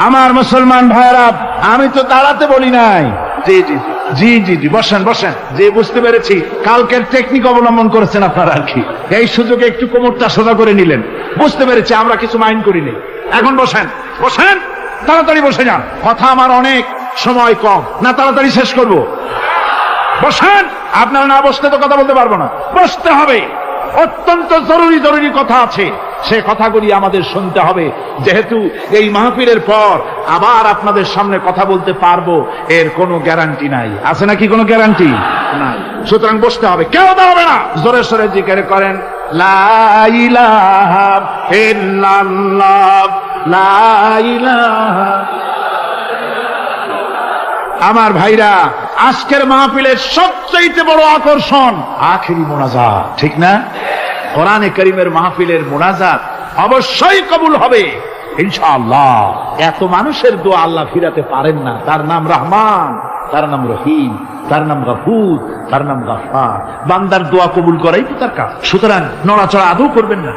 আমার মুসলমান ভাইরা, আমি তো দাঁড়াতে বলি নাই। জি জি জি জি জি, বসেন বসেন। যে বুঝতে পেরেছি কালকের টেকনিক অবলম্বন করেছেন আপনারা আর কি। এই সুযোগে একটু কোমরটা সোজা করে নিলেন। বুঝতে পেরেছি, আমরা কিছু মাইন্ড করিনি। এখন বসেন, বসেন, তাড়াতাড়ি বসে যান। কথা আমার অনেক, সময় কম, না তাড়াতাড়ি শেষ করব। বসেন। আপনারা না বসতে তো কথা বলতে পারবো না, বসতে হবে। অত্যন্ত জরুরি জরুরি কথা আছে, সে কথাগুলি আমাদের শুনতে হবে। যেহেতু এই মাহফিলের পর আবার আপনাদের সামনে কথা বলতে পারবো, এর কোনো গ্যারান্টি নাই। আছে নাকি কোনো গ্যারান্টি? নাই। সুতরাং বসতে হবে, কেউ দাঁড়াবে না। জোরে সোরে জিকির করেন, লা ইলাহা ইল্লাল্লাহ, লা ইলাহা। আমার ভাইরা, আজকের মাহফিলের সবচেয়ে বড় আকর্ষণ আখেরি মোনাজাত, ঠিক না? কোরআনে কারীমের মাহফিলের মোনাজাত অবশ্যই কবুল হবে ইনশাআল্লাহ। এত মানুষের দোয়া আল্লাহ ফিরাতে পারেন না। তার নাম রহমান, তার নাম রহিম, তার নাম গফুর, তার নাম গফফার। বান্দার দোয়া কবুল করাই তো তার কাজ। সুতরাং নড়াচড়া আদৌ করবেন না,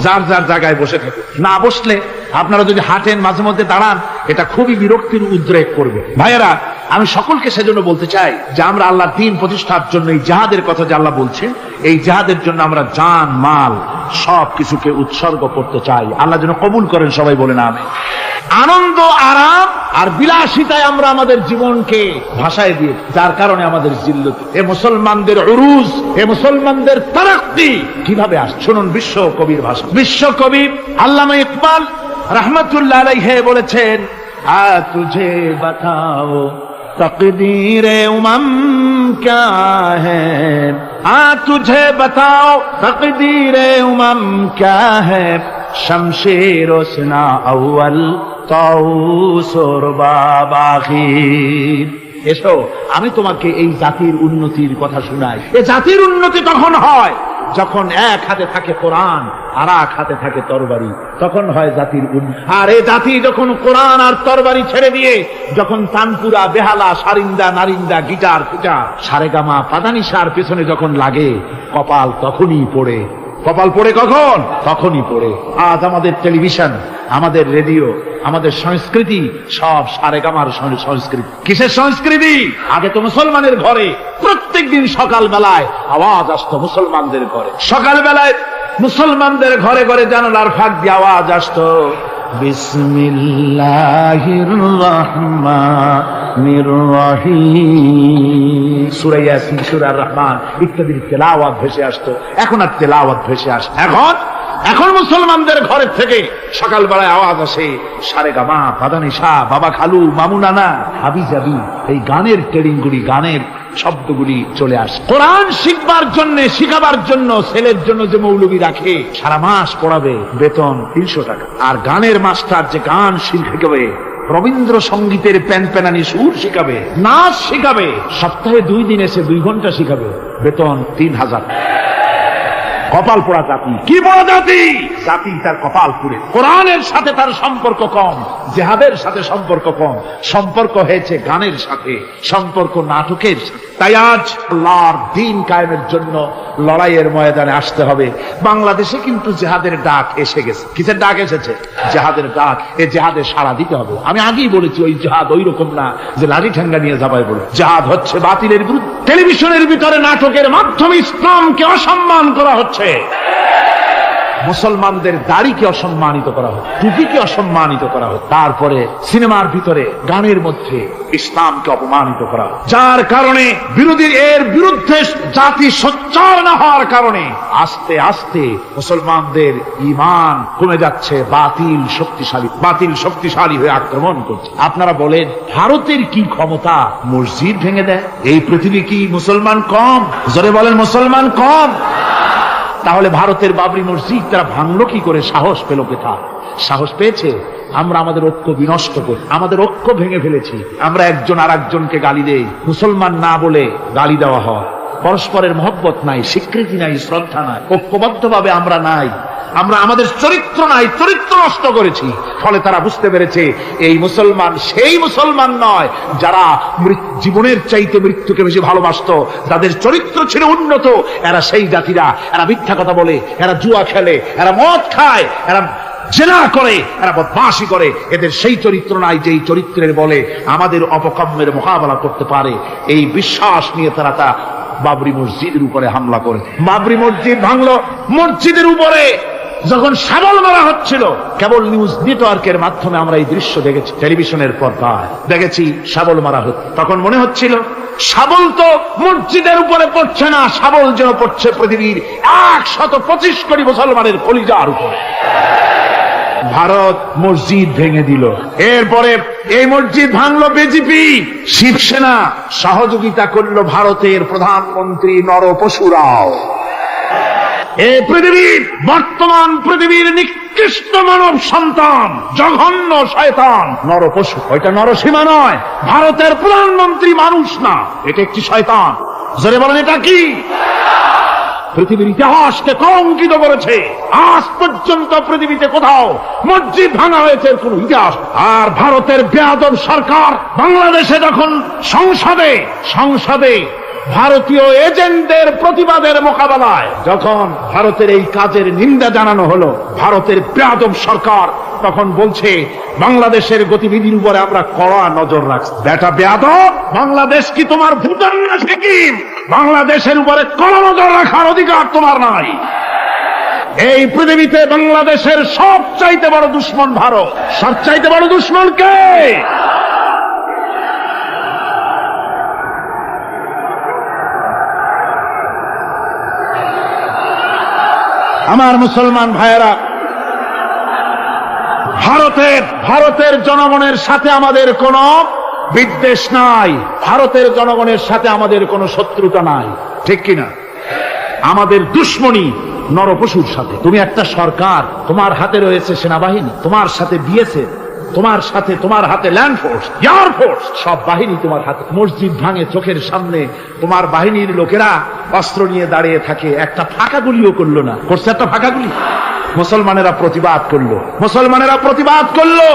যার যার জায়গায় বসে থাকুন। না বসলে আপনারা যদি হাঁটেন, মাঝে মধ্যে দাঁড়ান, এটা খুবই বিরক্তির উদ্রেক করবে। ভাইয়েরা, আমি সকলকে সেজন্য বলতে চাই যে আমরা আল্লাহর দ্বীন প্রতিষ্ঠার জন্য এই জিহাদের কথা যে আল্লাহ বলছেন, এই জিহাদের জন্য আমরা জান মাল সব কিছুকে উৎসর্গ করতে চাই। আল্লাহ যেন কবুল করেন, সবাই বলেন আমিন। আনন্দ, আরাম আর বিলাসিতায় আমরা আমাদের জীবনকে ভাসায় দিয়ে, যার কারণে আমাদের জিল্লত। এ মুসলমানদের উরুজ, এ মুসলমানদের তারাক্কি কিভাবে আসছে শুনুন বিশ্ব কবির ভাষা। বিশ্ব কবি আল্লামা ইকবাল রহমতুল্লাহ আলাইহি বলেছেন, তুঝে বাতাও तकदीर उमम क्या है, तुझे बताओ तकदीर उमम क्या है, शमशेर उसना अव्वल ताऊस और बाबाखीर। এসো আমি তোমাকে এই জাতির উন্নতির কথা শোনাই। এই জাতির উন্নতি তখন হয় যখন এক হাতে থাকে কোরআন আর এক হাতে থাকে তরবারি, তখন হয় জাতির উন্নতি। আর এই জাতি যখন কোরআন আর তরবারি ছেড়ে দিয়ে যখন তানপুরা, বেহালা, সারিন্দা, নারিন্দা, গিটার, ফিটার, সারেগামা, পাদানিসার পেছনে যখন লাগে, কপাল তখনই পড়ে। কপাল পড়ে কখন? তখনই পড়ে। আজ আমাদের টেলিভিশন, আমাদের রেডিও, আমাদের সংস্কৃতি সব সারেগামার সংস্কৃতি। কিসের সংস্কৃতি? আগে তো মুসলমানের ঘরে প্রত্যেক দিন সকাল বেলায় আওয়াজ আসতো মুসলমানদের ঘরে। সকাল বেলায় মুসলমানদের ঘরে ঘরে জানালার ফাঁক দিয়ে আওয়াজ আসতো, বিসমিল্লাহির রহমানির রহিম, সূরা ইয়াসিন, সূরা রহমান ইত্যাদির তেলাওয়াত ভেসে আসতো। এখন আর তেলাওয়াত ভেসে আসে? এখন মুসলমানদের ঘরের থেকে সকালবেলায় আওয়াজ আসে সারেগামা, পাদানিসা, বাবা খালু, মামু নানা, হাবি জাবি, এই গানের ট্রেডিংগুলি, গানের শব্দগুলি চলে আসে। কোরআন শিখবার জন্য, শিখাবার জন্য ছেলের জন্য যে মৌলবী রাখে, সারা মাস পড়াবে, বেতন 300 টাকা। আর গানের মাস্টার যে গান শিখাবে, রবীন্দ্র সঙ্গীতের প্যানপ্যানানি সুর শিখাবে, নাচ শিখাবে, সপ্তাহে 2 দিন এসে 2 ঘন্টা শিখাবে, বেতন 3000। কপাল পোড়া জাতি। কি পোড়া জাতি? জাতি তার কপাল পুড়ে। কোরআনের সাথে তার সম্পর্ক কম, জিহাদের সাথে সম্পর্ক কম, সম্পর্ক হয়েছে গানের সাথে, সম্পর্ক নাটকের সাথে। তাই আজ আল্লাহর দ্বীন কায়েমের জন্য লড়াইয়ের ময়দানে আসতে হবে। বাংলাদেশে কিন্তু জিহাদের ডাক এসে গেছে। কিসের ডাক এসেছে? জিহাদের ডাক। এই জিহাদে সাড়া দিতে হবে। আমি আগেই বলেছি, ওই জিহাদ ওই রকম না যে লাঠি ঠেঙ্গা নিয়ে যাবাই বলে। জিহাদ হচ্ছে বাতিলের বিরুদ্ধে। টেলিভিশনের ভিতরে নাটকের মাধ্যমে ইসলামকে অসম্মান করা হচ্ছে, মুসলমানদের দাড়িকে অসম্মানিত করা হয়, টুপিকে অসম্মানিত করা হয়, তারপরে সিনেমার ভিতরে, গানের মধ্যে ইসলামকে অপমানিত করা হয়। যার কারণে বিরোধী, এর বিরুদ্ধে জাতি সোচ্চার না হওয়ার কারণে আস্তে আস্তে মুসলমানদের ঈমান কমে যাচ্ছে। বাতিল শক্তিশালী হয়ে আক্রমণ করছে। আপনারা বলেন, ভারতের কি ক্ষমতা মসজিদ ভেঙে দেয়? এই পৃথিবী কি মুসলমান কম? জোরে বলেন, মুসলমান কম? তাহলে ভারতের বাবরি মসজিদ তারা ভাঙলো কি করে? সাহস পেল কোথা? সাহস পেয়েছে আমরা আমাদের ঐক্য বিনষ্ট করি, আমাদের ঐক্য ভেঙে ফেলেছি। আমরা একজন আর একজনকে গালি দেই, মুসলমান না বলে গালি দেওয়া হয়। পরস্পরের মহব্বত নাই, স্বীকৃতি নাই, শ্রদ্ধা নাই, ঐক্যবদ্ধভাবে আমরা নাই। আমরা আমাদের চরিত্র নাই, চরিত্র নষ্ট করেছি। ফলে তারা বুঝতে পেরেছে এই মুসলমান সেই মুসলমান নয় যারা জীবনের চাইতে মৃত্যুকে বেশি ভালোবাসতো, যাদের চরিত্র ছিল উন্নত। এরা সেই জাতিরা, এরা মিথ্যা কথা বলে, এরা জুয়া খেলে, এরা মদ খায়, এরা জেনা করে, এরা বদমাশি করে। এদের সেই চরিত্র নাই যেই চরিত্রের বলে আমাদের অপকর্মের মোকাবেলা করতে পারে। এই বিশ্বাস নিয়ে তারা তা বাবরি মসজিদের উপরে হামলা করে। বাবরি মসজিদ ভাঙলো। মসজিদের উপরে যখন শাবল মারা হচ্ছিল, কেবল নিউজ নেটওয়ার্কের মাধ্যমে আমরা এই দৃশ্য দেখেছি, টেলিভিশনের পর্দায় দেখেছি শাবল মারা হচ্ছে। তখন মনে হচ্ছিল শাবল তো মসজিদের উপরে পড়ছে না, শাবল যেন পড়ছে পৃথিবীর 125 কোটি মুসলমানের কলিজার উপরে। ভারত মসজিদ ভেঙে দিল। এরপরে এই মসজিদ ভাঙলো বিজেপি, শিবসেনা সহযোগিতা করলো ভারতের প্রধানমন্ত্রী নরপশুরাও। এই পৃথিবীর বর্তমান পৃথিবীর নিকৃষ্ট মানব সন্তান, জঘন্য শয়তান নরপশু। ওইটা নরসীমা নয়, ভারতের প্রধানমন্ত্রী মানুষ না, এটা একটি শয়তান। জোরে বলেন, এটা কি? পৃথিবীর ইতিহাসকে কলঙ্কিত করেছে। আজ পর্যন্ত পৃথিবীতে কোথাও মসজিদ ভাঙা হয়েছে কোন ইতিহাস। আর ভারতের বেয়াদব সরকার বাংলাদেশে যখন সংসদে ভারতীয় এজেন্টদের প্রতিবাদের মোকাবেলায় যখন ভারতের এই কাজের নিন্দা জানানো হলো, ভারতের বেয়াদব সরকার তখন বলছে বাংলাদেশের গতিবিধির উপরে আমরা কড়া নজর রাখছি। বেটা বেয়াদব, বাংলাদেশ কি তোমার ভুটান না সিকিম? বাংলাদেশের উপরে কড়া নজর রাখার অধিকার তোমার নাই। এই পৃথিবীতে বাংলাদেশের সবচাইতে বড় দুশমন ভারত। সবচাইতে বড় দুশমন কে? আমার মুসলমান ভাইয়েরা, ভারতের জনগণের সাথে আমাদের কোনো বিদ্বেষ নাই, ভারতের জনগণের সাথে আমাদের কোনো শত্রুতা নাই, ঠিক কিনা? আমাদের দুশ্মনী নরপশুর সাথে। তুমি একটা সরকার, তোমার হাতে রয়েছে সেনাবাহিনী, তোমার সাথে বিএসএফ, তোমার হাতে ল্যান্ড ফোর্স, এয়ার ফোর্স, সব বাহিনী তোমার হাতে। মসজিদ ভাঙে চোখের সামনে, তোমার বাহিনীর লোকেরা অস্ত্র নিয়ে দাঁড়িয়ে থাকে, একটা ফাঁকা গুলিও করলো না। করছে একটা ফাঁকা গুলি? মুসলমানেরা প্রতিবাদ করলো,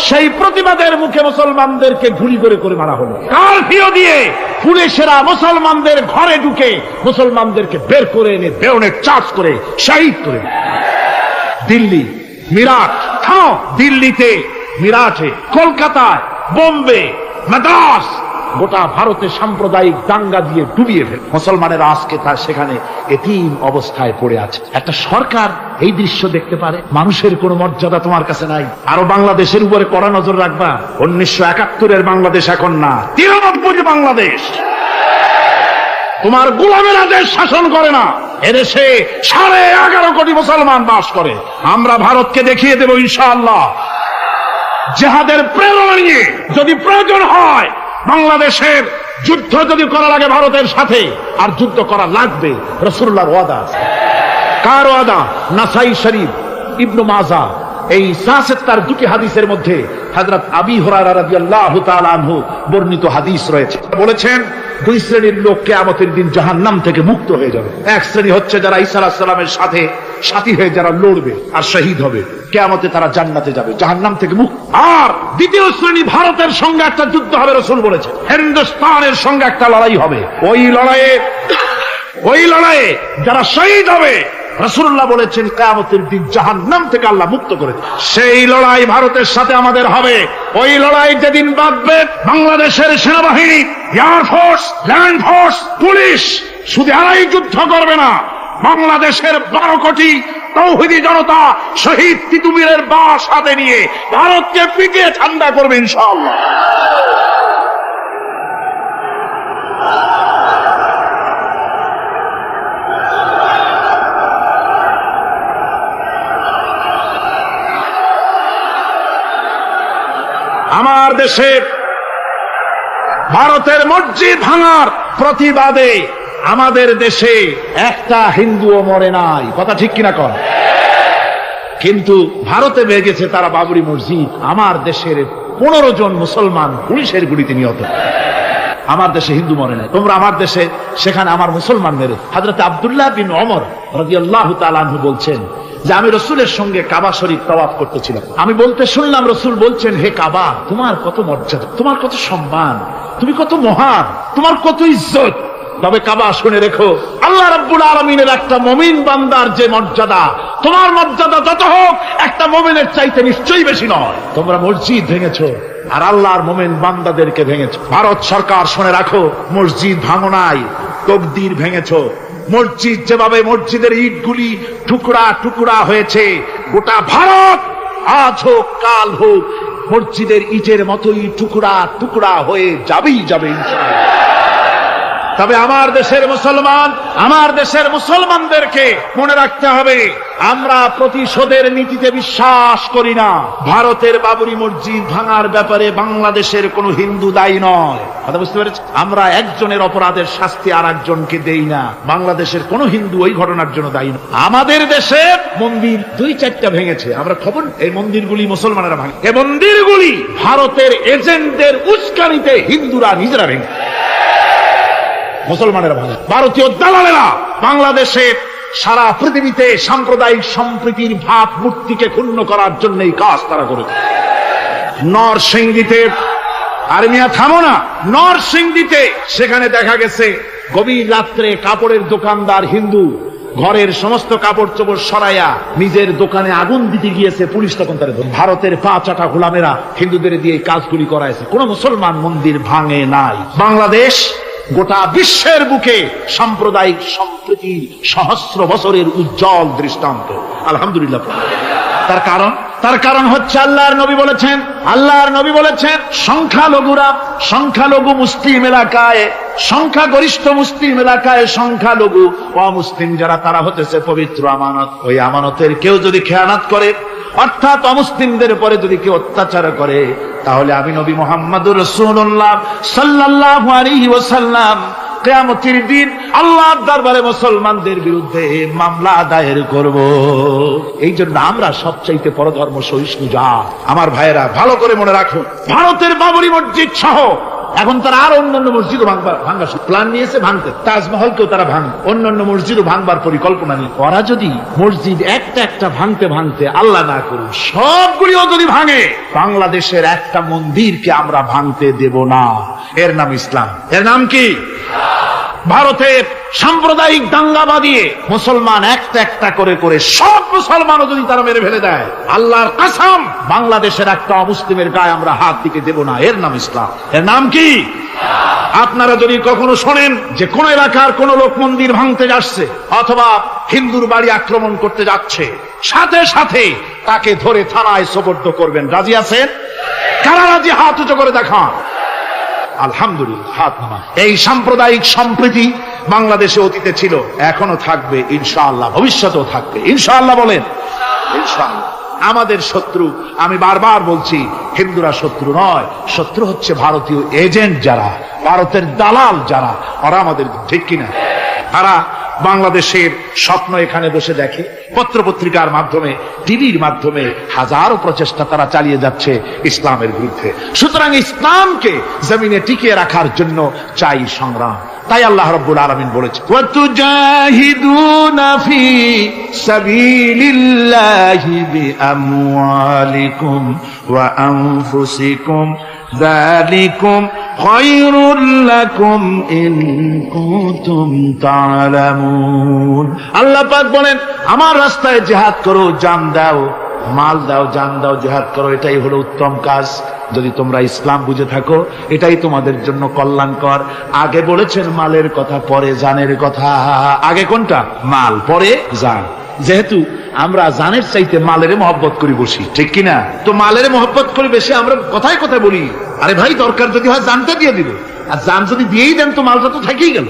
সেই প্রতিবাদের মুখে মুসলমানদেরকে গুলি করে মারা হলো। কারফিউ দিয়ে পুলিশেরা মুসলমানদের ঘরে ঢুকে মুসলমানদেরকে বের করে এনে বেয়নেট চার্জ করে শহীদ করে। দিল্লি, মিরাট, দিল্লিতে, মিরাটে, কলকাতায়, বোম্বে, মাদ্রাস, গোটা ভারতে সাম্প্রদায়িক দাঙ্গা দিয়ে ডুবিয়ে ফেলে মুসলমানেরা আজকে তার সেখানে এতিম অবস্থায় পড়ে আছে। একটা সরকার এই দৃশ্য দেখতে পারে? মানুষের কোনো মর্যাদা তোমার কাছে নাই। আরো বাংলাদেশের উপরে কড়া নজর রাখবা। 1971-এর বাংলাদেশ এখন না, 93 বাংলাদেশ। তোমার গোলামেরা দেশ শাসন করে না, এদেশে 11.5 কোটি মুসলমান বাস করে। আমরা ভারতকে দেখিয়ে দেব ইনশাআল্লাহ, জিহাদের প্রেরণা নিয়ে যদি প্রয়োজন হয় বাংলাদেশের যুদ্ধ যদি করা লাগে ভারতের সাথে, আর যুদ্ধ করা লাগবে। রাসূলুল্লাহর ওয়াদা। কার ওয়াদা? নাসাই শরীফ, ইবনে মাজাহ, এই সাসেত্তার দুটি হাদিসের মধ্যে হযরত আবী হুরায়রা রাদিয়াল্লাহু তাআলা আনহু বর্ণিত হাদিস রয়েছে। বলেছেন, 2 শ্রেণীর লোক কিয়ামতের দিন জাহান্নাম থেকে মুক্ত হয়ে যাবে। এক শ্রেণী হচ্ছে যারা ঈসা আলাইহিস সালামের সাথে সাথী হয়ে যারা লড়বে আর শহীদ হবে, কিয়ামতে তারা জান্নাতে যাবে, জাহান্নাম থেকে মুক্ত। আর দ্বিতীয় শ্রেণী, ভারতের সঙ্গে একটা যুদ্ধ হবে, রাসূল বলেছেন হিন্দুস্তানের সঙ্গে একটা লড়াই হবে। ওই লড়াইয়ে যারা শহীদ হবে, রাসূলুল্লাহ বলেছেন কিয়ামতের দিন জাহান্নাম থেকে আল্লাহ মুক্ত করে দেবে। সেই লড়াই ভারতের সাথে আমাদের হবে। ওই লড়াই যেদিন বাঁধবে, বাংলাদেশের সেনাবাহিনী, air force, land force, police শুধু আড়াই যুদ্ধ করবে না, বাংলাদেশের 12 কোটি তৌহিদি জনতা শহীদ তিতুমীরের বাস হাতে নিয়ে ভারতকে পিটিয়ে ঠান্ডা করবে ইনশাআল্লাহ। আমার দেশে ভারতের মসজিদ ভাঙার প্রতিবাদে আমাদের দেশে একটা হিন্দুও মরে নাই, কথা ঠিক কিনা কর? কিন্তু ভারতে ভেঙেছে তারা বাবরি মসজিদ। আমার দেশের 15 জন মুসলমান পুলিশের গুলিতে নিহত। আমার দেশে হিন্দু মরে নাই। তোমরা আমার দেশে, সেখানে আমার মুসলমান মেরে। হযরত আব্দুল্লাহ বিন ওমর রাদিয়াল্লাহু তাআলা আনহু বলছেন যে আমি রাসূলের সঙ্গে কাবা শরীফ তাওয়াফ করতেছিলাম। আমি বলতে শুনলাম রাসূল বলছেন, হে কাবা, তোমার কত মর্যাদা, তোমার কত সম্মান, তুমি কত মহান, তোমার কত ইজ্জত। তবে কাবা, শুনে রেখো, আল্লাহ রাব্বুল আলামিনের একটা মুমিন বান্দার যে মর্যাদা, তোমার মর্যাদা যত হোক একটা মুমিনের চাইতে নিশ্চয়ই বেশি নয়। তোমরা মসজিদ ভেঙেছো আর আল্লাহর মুমিন বান্দাদেরকে ভেঙেছো। ভারত সরকার, শুনে রাখো, মসজিদ ভাঙো নাই, তকদির ভেঙেছো। মসজিদ যেভাবে মসজিদের ইটগুলি টুকরা টুকরা হয়েছে, গোটা ভারত আজ হোক কাল হোক মসজিদের ইটের মতোই টুকরা টুকরা হয়ে যাবেই যাবে ইনশাআল্লাহ। তবে আমার দেশের মুসলমানদেরকে মনে রাখতে হবে, আমরা প্রতিশোধের নীতিতে বিশ্বাস করি না। ভারতের বাবরি মসজিদ ভাঙার ব্যাপারে বাংলাদেশের কোনো হিন্দু দায়ী নয়, কথা বুঝতে পেরেছি? আমরা একজনের অপরাধের শাস্তি আর একজনকে দেই না। বাংলাদেশের কোনো হিন্দু ওই ঘটনার জন্য দায়ী নয়। আমাদের দেশে মন্দির 2-4টা ভেঙেছে, আমরা খবর, এই মন্দিরগুলি মুসলমানেরা ভাঙে। এই মন্দিরগুলি ভারতের এজেন্টদের উস্কানিতে হিন্দুরা নিজেরা ভেঙে, মুসলমানেরা ভাঙে। ভারতীয় দালালেরা বাংলাদেশে, সারা পৃথিবীতে সাম্প্রদায়িক সম্প্রীতির ভাব মূর্তিকে ক্ষুণ্ণ করার জন্য এই কাজ তারা করেছে। নরসিংদীতে, আর মিয়া থামো না, নরসিংদীতে সেখানে দেখা গেছে গভীর রাত্রে কাপড়ের দোকানদার হিন্দু ঘরের সমস্ত কাপড় চোপড় সরাইয়া নিজের দোকানে আগুন দিতে গিয়েছে, পুলিশ তখন তার ভারতের 5-8 গোলামেরা হিন্দুদের দিয়ে কাজগুলি করাইছে। কোন মুসলমান মন্দির ভাঙে নাই। বাংলাদেশ গোটা বিশ্বের বুকে সাম্প্রদায়িক সম্প্রীতির সহস্র বছরের উজ্জ্বল দৃষ্টান্ত। আলহামদুলিল্লাহ। তার কারণ হচ্ছে আল্লাহর নবী বলেছেন সংখ্যালঘু মুসলিম এলাকায়, সংখ্যাগরিষ্ঠ মুসলিম এলাকায় সংখ্যালঘু অমুসলিম যারা, তারা হতেছে পবিত্র আমানত। ওই আমানতের কেউ যদি খেয়ানত করে, অর্থাৎ অমুসলিমদের উপরে যদি কেউ অত্যাচার করে, তাহলে আমি নবী মুহাম্মদুর রাসূলুল্লাহ সাল্লাল্লাহু আলাইহি ওয়াসাল্লাম কিয়ামতের দিন আল্লাহর দরবারে মুসলমানদের বিরুদ্ধে মামলা দায়ের করব। এই জন্য আমরা সবচাইতে পরধর্ম সহিষ্ণু জাত। আমার ভাইয়েরা ভালো করে মনে রাখুন, ভারতের বাবরি মসজিদ সহ এখন তারা আর অন্যান্য মসজিদও ভাঙবার প্ল্যান নিয়েছে, ভাঙতে তাজমহলকেও তারা ভাঙ, অন্যান্য মসজিদও ভাঙবার পরিকল্পনা নিয়ে। ওরা যদি মসজিদ একটা একটা ভাঙতে আল্লাহ না করুন সবগুলিও যদি ভাঙে, বাংলাদেশের একটা মন্দিরকে আমরা ভাঙতে দেব না। এর নাম ইসলাম। এর নাম কি? ভারতের সাম্প্রদায়িক দাঙ্গা বাঁধিয়ে মুসলমান একটা একটা করে সব মুসলমানও যদি তারা মেরে ফেলে দেয়, আল্লাহর কসম বাংলাদেশের একটা অমুসলিমের গায়ে আমরা হাত দিতে দেব না। এর নাম ইসলাম। এর নাম কি? আপনারা যদি কখনো শোনেন যে কোন এলাকার কোন লোক মন্দির ভাঙতে যাচ্ছে অথবা হিন্দুর বাড়ি আক্রমণ করতে যাচ্ছে, সাথে সাথে তাকে ধরে থানায় সোপর্দ করবেন। রাজি আছেন? কারা রাজি? হাত উঁচু করে দেখান। আলহামদুলিল্লাহ, হাত নামান। এই সাম্প্রদায়িক সম্প্রীতি বাংলাদেশে অতীতে ছিল, এখনো থাকবে ইনশাআল্লাহ, ভবিষ্যতেও থাকবে ইনশাআল্লাহ। বলেন ইনশাআল্লাহ। আমাদের শত্রু, আমি বারবার বলছি, হিন্দুরা শত্রু নয়, শত্রু হচ্ছে ভারতীয় এজেন্ট যারা, ভারতের দালাল যারা, ওরা আমাদের, ঠিক কিনা? তারা বাংলাদেশের স্বপ্ন এখানে বসে দেখে, পত্রপত্রিকার মাধ্যমে, টিভির মাধ্যমে হাজারো প্রচেষ্টা তারা চালিয়ে যাচ্ছে ইসলামের বিরুদ্ধে। সুতরাং ইসলামকে জমিনে টিকিয়ে রাখার জন্য চাই সংগ্রাম। তাই আল্লাহ রাব্বুল আলামিন বলেছে, ওয়াতুজাহিদুনা ফি সাবিলিল্লাহি বিআমওয়ালিকুম ওয়া আনফুসিকুম যালিকুম খায়রুল লাকুম ইন কুনতুম তা'লামুন। আল্লাহ পাক বলেন, আমার রাস্তায় জিহাদ করো, জান দাও, মাল দাও, জান দাও, জিহাদ করো, এটাই হলো উত্তম কাজ। যদি তোমরা ইসলাম বুঝে থাকো, এটাই তোমাদের জন্য কল্যাণকর। আগে বলেছেন মালের কথা, পরে জানের কথা। আগে কোনটা? মাল, পরে জান। যেহেতু আমরা জানের চাইতে মালের মহব্বত করি বসি, ঠিক কিনা? তো মালের মহব্বত করে বেশি আমরা কথায় কথায় বলি, আরে ভাই দরকার যদি হয় জানটা দিয়ে দিল, আর জান যদি দিয়েই দেন তো মালটা তো থেকেই গেল।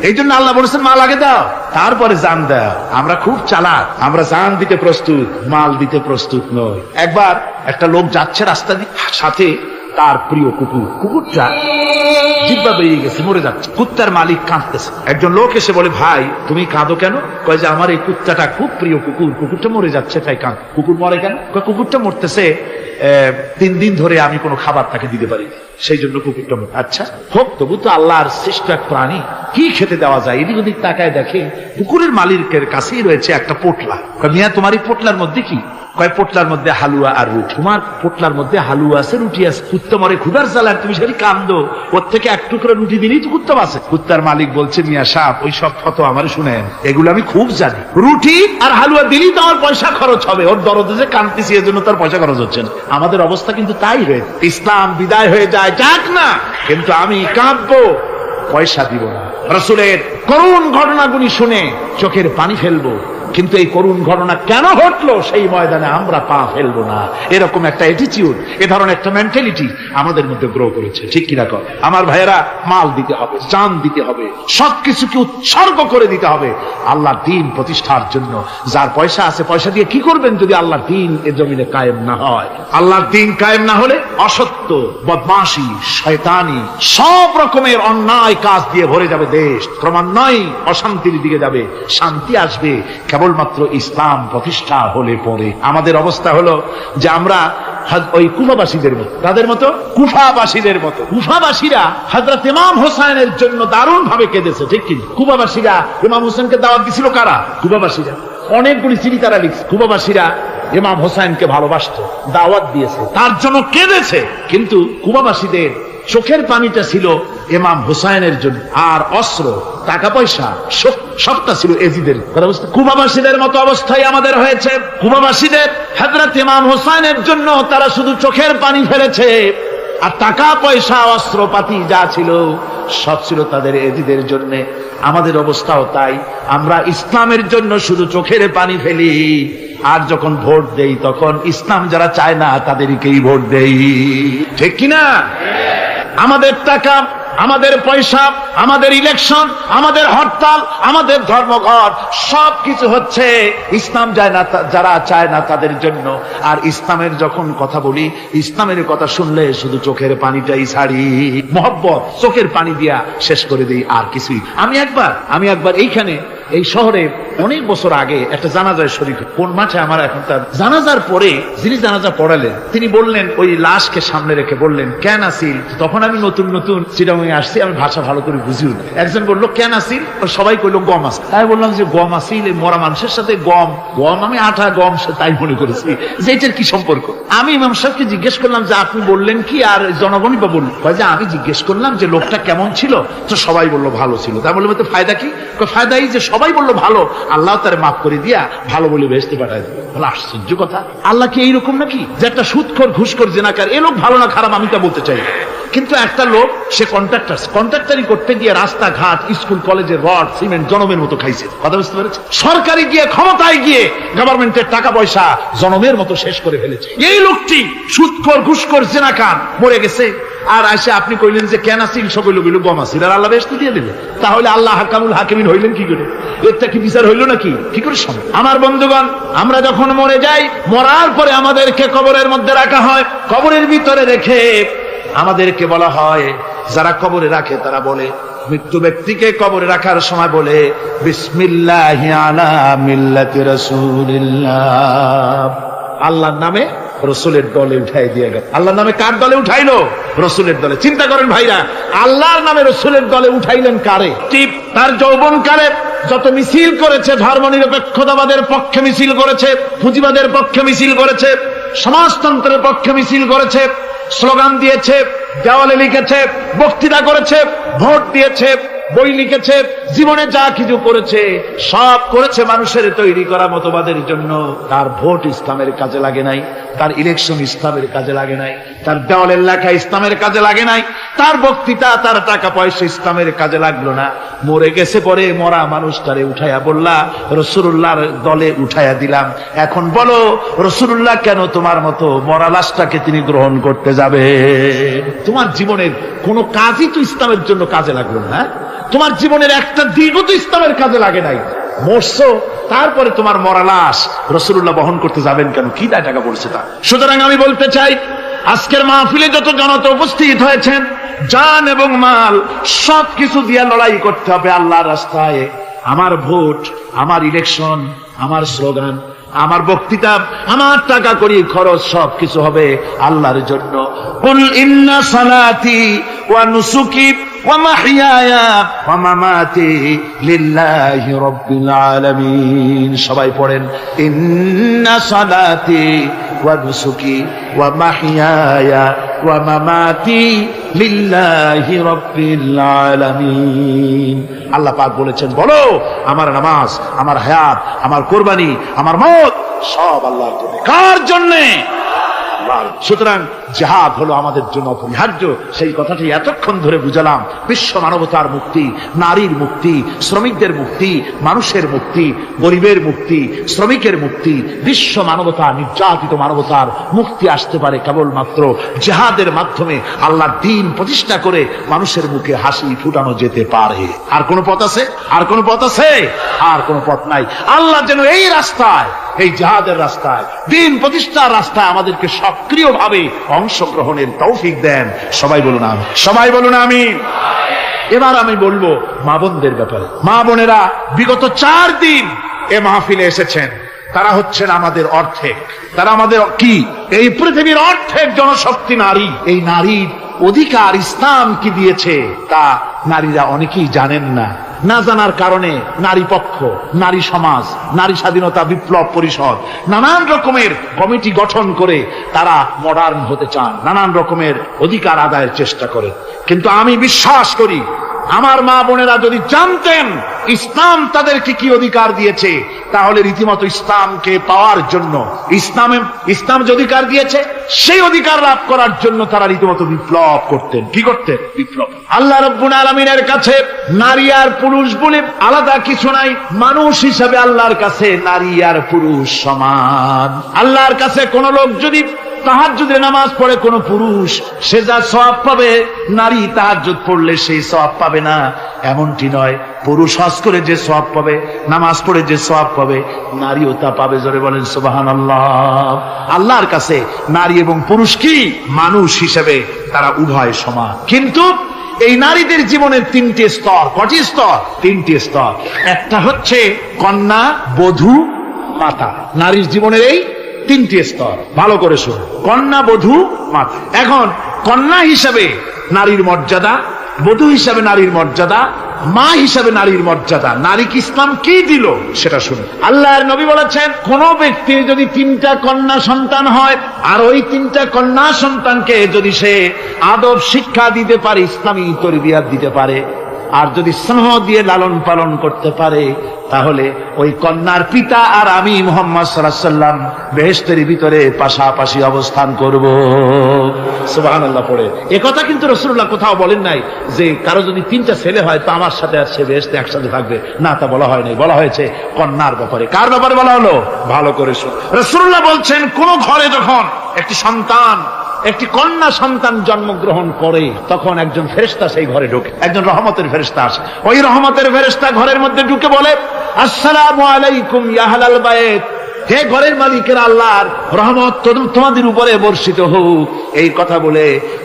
এই জন্য আল্লাহ বলেছেন মাল আগে দাও, তারপরে জান দাও। আমরা খুব চালাক, আমরা জান দিতে প্রস্তুত, মাল দিতে প্রস্তুত নয়। একবার একটা লোক যাচ্ছে রাস্তা দিয়ে, সাথে তার প্রিয় কুকুরটা জিব্বা বেরিয়ে গেছে, মরে যাচ্ছে। কুত্তার মালিক কাঁদতেছে। একজন লোক এসে বলে, ভাই তুমি কাঁদো কেন? কয় যে আমার এই কুত্তাটা খুব প্রিয় কুকুরটা মরে যাচ্ছে, তাই কাঁদ। কুকুর মরে কেন? কুকুরটা মরতেছে 3 দিন ধরে আমি কোনো খাবার তাকে দিতে পারি, সেই জন্য কুকুরটা মরে। আচ্ছা হোক, তবু তো আল্লাহর সৃষ্ট এক প্রাণী, কি খেতে দেওয়া যায়? এদিক ওদিক তাকায় দেখে কুকুরের মালিকের কাছেই রয়েছে একটা পোটলা। মিয়া তোমার এই পোটলার মধ্যে কি? কয় পোটলার মধ্যে হালুয়া আর রুটি। তোমার পোটলার মধ্যে হালুয়া আছে, রুটি আছে। কুত্তা মরে ক্ষুধার জ্বালায় তুমি সেটি কান্দো, ওর থেকে এক টুকরো রুটি দিলেই তো কুত্তা বাঁচে। কুত্তার মালিক বলছে, মিয়া সাহেব ওই সব ফটো আমার শুনেন, এগুলো আমি খুব জানি। রুটি আর হালুয়া দিলেই তো আমার পয়সা খরচ হবে, ওর দরদে যে কান্দতেছি এর জন্য তার পয়সা খরচ হচ্ছে না। আমাদের অবস্থা কিন্তু তাই হয়ে, ইসলাম বিদায় হয়ে যায়, যাক না, কিন্তু আমি কাঁদবো, পয়সা দিব না। রাসূলের করুণ ঘটনাগুলি শুনে চোখের পানি ফেলবো, কিন্তু এই করুণ ঘটনা কেন ঘটলো সেই ময়দানে আমরা পা ফেলবো না। এরকম একটা অ্যাটিটিউড, এ ধরনের একটা মেন্টালিটি আমাদের মধ্যে গ্রো করেছে, ঠিক কিনা? কর আমার ভাইয়েরা, মাল দিতে হবে, জান দিতে হবে, সবকিছুকে উৎসর্গ করে দিতে হবে আল্লাহর দ্বীন প্রতিষ্ঠার জন্য। যার পয়সা আছে, পয়সা দিয়ে কি করবেন যদি আল্লাহর দ্বীন এ জমিনে কায়েম না হয়? আল্লাহর দ্বীন কায়েম না হলে অসত্য, বদমাশি, শয়তানি, সব রকমের অন্যায় কাজ দিয়ে ভরে যাবে দেশ, ক্রমান্বয়ে অশান্তির দিকে যাবে। শান্তি আসবে কেবলমাত্র ইসলাম প্রতিষ্ঠা হলে পরে। আমাদের অবস্থা হলো যে আমরা ওই কুফাবাসীদের মতো, তাদের মতো কুফাবাসীদের মতো। কুফাবাসীরা হযরত ইমাম হোসেনের জন্য দারুণ ভাবে কেঁদেছে, ঠিক কি? কুফাবাসীরা ইমাম হোসেনকে দাওয়াত দিছিল কারা? কুফাবাসীরা। অনেকগুলি চিঠি তারা লিখছে। কুফাবাসীরা ইমাম হোসেনকে ভালোবাসতো, দাওয়াত দিয়েছে, তার জন্য কেঁদেছে। কিন্তু কুফাবাসীদের চোখের পানিটা ছিল ইমাম হুসাইনের জন্য, আর অস্ত্র, টাকা পয়সা সবটা ছিল এজিদের। কুফাবাসীদের মতো অবস্থায় আমাদের হয়েছে। কুফাবাসীদের হযরত ইমাম হুসাইনের জন্য তারা শুধু চোখের পানি ফেলেছে, আর টাকা পয়সা অস্ত্রপাতি যা ছিল সব ছিল তাদের এজিদের জন্য। আমাদের অবস্থাও তাই, আমরা ইসলামের জন্য শুধু চোখের পানি ফেলি, আর যখন ভোট দেই তখন ইসলাম যারা চায় না তাদেরকেই ভোট দেই। ঠিক কিনা? আমাদের টাকা, আমাদের পয়সা, আমাদের ইলেকশন, আমাদের হরতাল, আমাদের ধর্মঘট সবকিছু হচ্ছে ইসলাম যায় না, যারা চায় না তাদের জন্য। আর ইসলামের যখন কথা বলি, ইসলামের কথা শুনলে শুধু চোখের পানিটাই ছাড়ি, মহব্বত চোখের পানি দিয়া শেষ করে দিই, আর কিছুই। আমি একবার এইখানে এই শহরে অনেক বছর আগে একটা জানাজায় শরীক, কোন মাঠে আমার এখন তার জানাজার পরে যিনি জানাজা পড়ালেন তিনি বললেন, ওই লাশকে সামনে রেখে বললেন, কেন আসিল? তখন আমি নতুন চিটাগাং আসছি, আমি ভাষা ভালো করে বুঝিও না। একজন বললো কেন আসিল? সবাই কইলো গম আসিল। তাই বললাম যে গম আসিল, এই মরা মানুষের সাথে গম আমি আটা গম তাই মনে করেছি যে এটার কি সম্পর্ক। আমি ইমাম সাহেবকে জিজ্ঞেস করলাম যে আপনি বললেন কি, আর জনগণই বা বলল? যে আমি জিজ্ঞেস করলাম যে লোকটা কেমন ছিল, তো সবাই বললো ভালো ছিল। তাই বললাম তো ফায়দা কি? ফায়দা এই যে সবাই বললো ভালো, আল্লাহ তারে মাফ করে দিয়া ভালো বলে বেহেশতে পাঠায় দেবে। বলে আশ্চর্য কথা, আল্লাহ কি এইরকম নাকি যে একটা সুদখোর ঘুষখোর জেনাকার এ লোক ভালো না খারাপ আমি তা বলতে চাই, কিন্তু একটা লোক সে কন্ট্রাক্টারি করতে গিয়ে রাস্তাঘাট, স্কুল, কলেজের রড সিমেন্ট জনমের মতো খাইছে। কথা বুঝতে পেরেছে? সরকারি গিয়ে ক্ষমতায় গিয়ে গভর্নমেন্টের টাকা পয়সা জনমের মতো শেষ করে ফেলেছে। এই লোকটি সুদখোর ঘুষখোর জেনাকার মরে গেছে, আর আসে আপনি কইলেন যে কেন আসিল? সকল লোক গম আসিল, আর আল্লাহ বেহেশত দিয়ে দেবে। তাহলে আল্লাহ হাকামুল হাকিমিন হইলেন কি করে? এরটা কি বিচার হইল নাকি? কি করে সম্ভব? আমার বন্ধুগণ, আমরা যখন মরে যাই, মরার পরে আমাদেরকে কবরের মধ্যে রাখা হয়। কবরের ভিতরে রেখে আমাদেরকে বলা হয়, যারা কবরে রাখে তারা বলে, মৃত্যু ব্যক্তিকে কবরে রাখার সময় বলে, বিসমিল্লাহি আলা মিল্লাতি রাসূলিল্লাহ, আল্লাহর নামে রসুলের দলে উঠাই দিয়ে গেল। আল্লাহর নামে কার দলে উঠাইলো? রসুলের দলে। চিন্তা করেন ভাইরা, আল্লাহর নামে রসুলের দলে উঠাইলেন কারে? তার যৌবন কালে যত মিছিল করেছে, ধর্ম নিরপেক্ষতাবাদের পক্ষে মিছিল করেছে, পুঁজিবাদের পক্ষে মিছিল করেছে, সমাজতন্ত্রের পক্ষে মিছিল করেছে, স্লোগান দিয়েছে, দেওয়ালে লিখেছে, বক্তৃতা করেছে, ভোট দিয়েছে, বই লিখেছে, জীবনে যা কিছু করেছে সব করেছে মানুষের তৈরি করা মতবাদের জন্য। তার ভোট ইসলামের কাজে লাগে নাই, তার ইলেকশন ইসলামের কাজে লাগে নাই, তার দেওয়ালের লেখা ইসলামের কাজে লাগে নাই, তার বক্তৃতা, তার টাকা পয়সা ইসলামের কাজে লাগলো না। মরে গেছে, পরে মরা মানুষটারে উঠাইয়া বললা রাসূলুল্লাহর দলে উঠাইয়া দিলাম। এখন বলো রাসূলুল্লাহ কেন তোমার মতো মরা লাশটাকে তিনি গ্রহণ করতে যাবে? তোমার জীবনের কোন কাজই তো ইসলামের জন্য কাজে লাগলো না। তোমার জীবনের একটা দিনও তো ইসলামের কাজে লাগে নাই। মরছো, তারপরে তোমার মরা লাশ রাসূলুল্লাহ বহন করতে যাবেন কেন? কি দায় টাকা পড়ছে তা? সুতরাং আমি বলতে চাই, আজকের মাহফিলে যত জনতা উপস্থিত হয়েছেন, জান এবং মাল সবকিছু দিয়ে লড়াই করতে হবে আল্লাহর রাস্তায়। আমার ভোট, আমার ইলেকশন, আমার স্লোগান, আমার বক্তৃতা, আমার টাকা করি খরচ সবকিছু হবে আল্লাহর জন্য। কুল ইন্না সালাতি ওয়া নুসুকি ওয়া মাহইয়ায়া ওয়া মামাতি লিল্লাহি রাব্বিল আলামিন। সবাই পড়েন, ইন্না সালাতি ওয়া নুসুকি ওয়া মাহইয়ায়া ওয়া মামাতি লিল্লাহি রাব্বিল আলামিন। আল্লাহ পাক বলেছেন, বলো আমার নামাজ, আমার হায়াত, আমার কুরবানি, আমার মওত সব আল্লাহর জন্য। কার জন্য? সুতরাং জিহাদ হলো আমাদের জন্য অপরিহার্য। সেই কথাটি এতক্ষণ ধরে বুঝালাম। বিশ্ব মানবতার মুক্তি, নারীর মুক্তি, শ্রমিকদের মুক্তি, মানুষের মুক্তি, গরিবের মুক্তি, শ্রমিকের মুক্তি, বিশ্ব মানবতা, নির্যাতিত মানবতার মুক্তি আসতে পারে কেবলমাত্র জিহাদের মাধ্যমে। আল্লাহর দ্বীন প্রতিষ্ঠা করে মানুষের মুখে হাসি ফুটানো যেতে পারে। আর কোন পথ আছে? আর কোন পথ আছে? আর কোন পথ নাই। আল্লাহ যেন এই রাস্তায়, এই জিহাদের রাস্তায়, দ্বীন প্রতিষ্ঠার রাস্তায় আমাদেরকে সক্রিয়ভাবে অংশগ্রহণের তৌফিক দেন। সবাই বলুন আমিন। সবাই বলুন আমিন। এবার আমি বলবো মা বোনদের ব্যাপারে। মা বোনেরা বিগত 4 দিন এ মাহফিলে এসেছেন। তারা হচ্ছেন আমাদের অর্ধেক। তারা আমাদের কি? এই পৃথিবীর অর্ধেক জনশক্তি নারী। এই নারীর অধিকার ইসলাম কি দিয়েছে তা নারীরা অনেকেই জানেন না। না জানার কারণে নারী পক্ষ, নারী সমাজ, নারী স্বাধীনতা বিপ্লব পরিষদ নানান রকমের কমিটি গঠন করে তারা মডার্ন হতে চান, নানান রকমের অধিকার আদায়ের চেষ্টা করে। কিন্তু আমি বিশ্বাস করি আমার মা বোনেরা যদি জানতেন ইসলাম তাদেরকে কি অধিকার দিয়েছে, তাহলে রীতিমতো ইসলামকে পাওয়ার জন্য, ইসলাম যে অধিকার দিয়েছে সেই অধিকার লাভ করার জন্য তারা রীতিমতো বিপ্লব করতেন। কি করতেন? বিপ্লব। আল্লাহ রাব্বুল আলামিনের কাছে নারী আর পুরুষ বলে আলাদা কিছু নাই। মানুষ হিসাবে আল্লাহর কাছে নারী আর পুরুষ সমান। আল্লাহর কাছে কোন লোক যদি তাহাজ্জুদের নামাজ পড়ে, কোন পুরুষ, সে যা সওয়াব পাবে নারী তাহাজ্জুদ পড়লে সেই সওয়াব পাবে না, এমনটি নয়। পুরুষ হজ করে যে সওয়াব পাবে, নামাজ পড়ে যে সওয়াব পাবে, নারীও তা পাবে। জোরে বলেন সুবহানাল্লাহ। আল্লাহর কাছে নারী এবং পুরুষ কি মানুষ হিসেবে তারা উভয় সমান। কিন্তু এই নারীদের জীবনের তিনটি স্তর। কটি স্তর? তিনটি স্তর। একটা হচ্ছে কন্যা, বধূ, মাতা। নারীর জীবনের এই তিনটি স্তর, ভালো করে শুনুন। কন্যা, বধূ, মাতা। এখন কন্যা হিসাবে নারীর মর্যাদা, বধূ হিসাবে নারীর মর্যাদা, মা হিসাবে নারীর মর্যাদা। নারীকে ইসলাম কি দিল সেটা শুনুন। আল্লাহর নবী বলেছেন, কোন ব্যক্তির যদি 3টা কন্যা সন্তান হয়, আর ওই 3টা কন্যা সন্তানকে যদি সে আদব শিক্ষা দিতে পারে, ইসলামী তরবিয়াত দিতে পারে, আর যদি স্নেহ দিয়ে লালন পালন করতে পারে, তাহলে ওই কন্যার পিতা আর আমি মুহাম্মদ সাল্লাল্লাহু আলাইহি ওয়াসাল্লাম বেহেশতের ভিতরে পাশাপাশি অবস্থান করব। সুবহানাল্লাহ পড়ে। একথা কিন্তু রাসূলুল্লাহ কোথাও বলেন নাই যে কারো যদি 3টা ছেলে হয় তো আমার সাথে আর সে বেহেশতে একসাথে থাকবে, না, তা বলা হয় নাই। বলা হয়েছে কন্যার ব্যাপারে। কার ব্যাপারে বলা হলো? ভালো করে শুনুন। রাসূলুল্লাহ বলছেন, কোন ঘরে যখন একটি সন্তান, একটি কন্যা সন্তান জন্মগ্রহণ করে, তখন একজন ফেরেশতা সেই ঘরে ঢোকে, একজন রহমতের ফেরেশতা আসে। ওই রহমতের ফেরেশতা ঘরের মধ্যে ঢুকে বলে, আসসালামু আলাইকুম ইয়া আহলাল বাইত, হে ঘরের মালিকের আল্লাহর রহমত তোমাদের উপরে বর্ষিত হোক। এই কথা বলে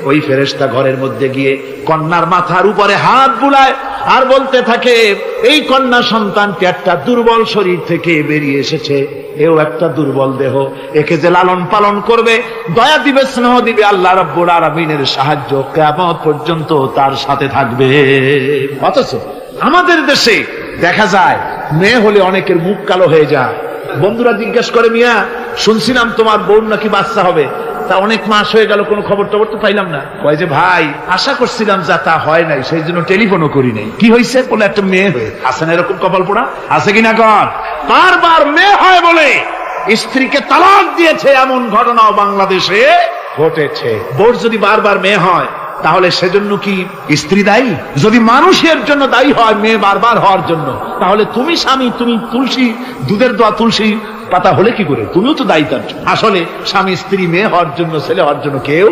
ওই ফেরেশতা ঘরের মধ্যে গিয়ে কন্যার মাথার উপরে হাত বুলায় আর বলতে থাকে, এই কন্যা সন্তানটি একটা দুর্বল শরীর থেকে বেরিয়ে এসেছে, এও একটা দুর্বল দেহ, একে যে লালন পালন করবে, দয়া দিবে, স্নেহ দিবে, আল্লাহ রাব্বুল আলামিনের সাহায্য কিয়ামত পর্যন্ত তার সাথে থাকবে। অথচ আমাদের দেশে দেখা যায় মেয়ে হলে অনেকের মুখ কালো হয়ে যায়। বন্ধুরা জিজ্ঞেস করে, মিয়া শুনছিলাম তোমার বউর নাকি বাচ্চা হবে, তা অনেক মাস হয়ে গেল, কোনো খবর টবর তো পাইলাম না। কয় যে ভাই, আশা করছিলাম যা তা হয় নাই, সেই জন্য টেলিফোনও করি নাই। কি হয়েছে? বলে একটা মেয়ে হয়ে। আছে না এরকম কপাল পোড়া? আছে কিনা কর? বারবার মেয়ে হয় বলে স্ত্রীকে তালাক দিয়েছে, এমন ঘটনাও বাংলাদেশে ঘটেছে। বউর যদি বারবার মেয়ে হয়, তাহলে সেজন্য কি স্ত্রী দায়ী? যদি মানুষের জন্য দায়ী হয় মেয়ে বারবার হওয়ার জন্য, তাহলে তুমি স্বামী, তুমি তুলসী, দুধের দোয়া তুলসী পাতা হলে কি করে? তুমিও তো দায়ী তার জন্য। আসলে স্বামী স্ত্রী মেয়ে হওয়ার জন্য, ছেলে হওয়ার জন্য কেউ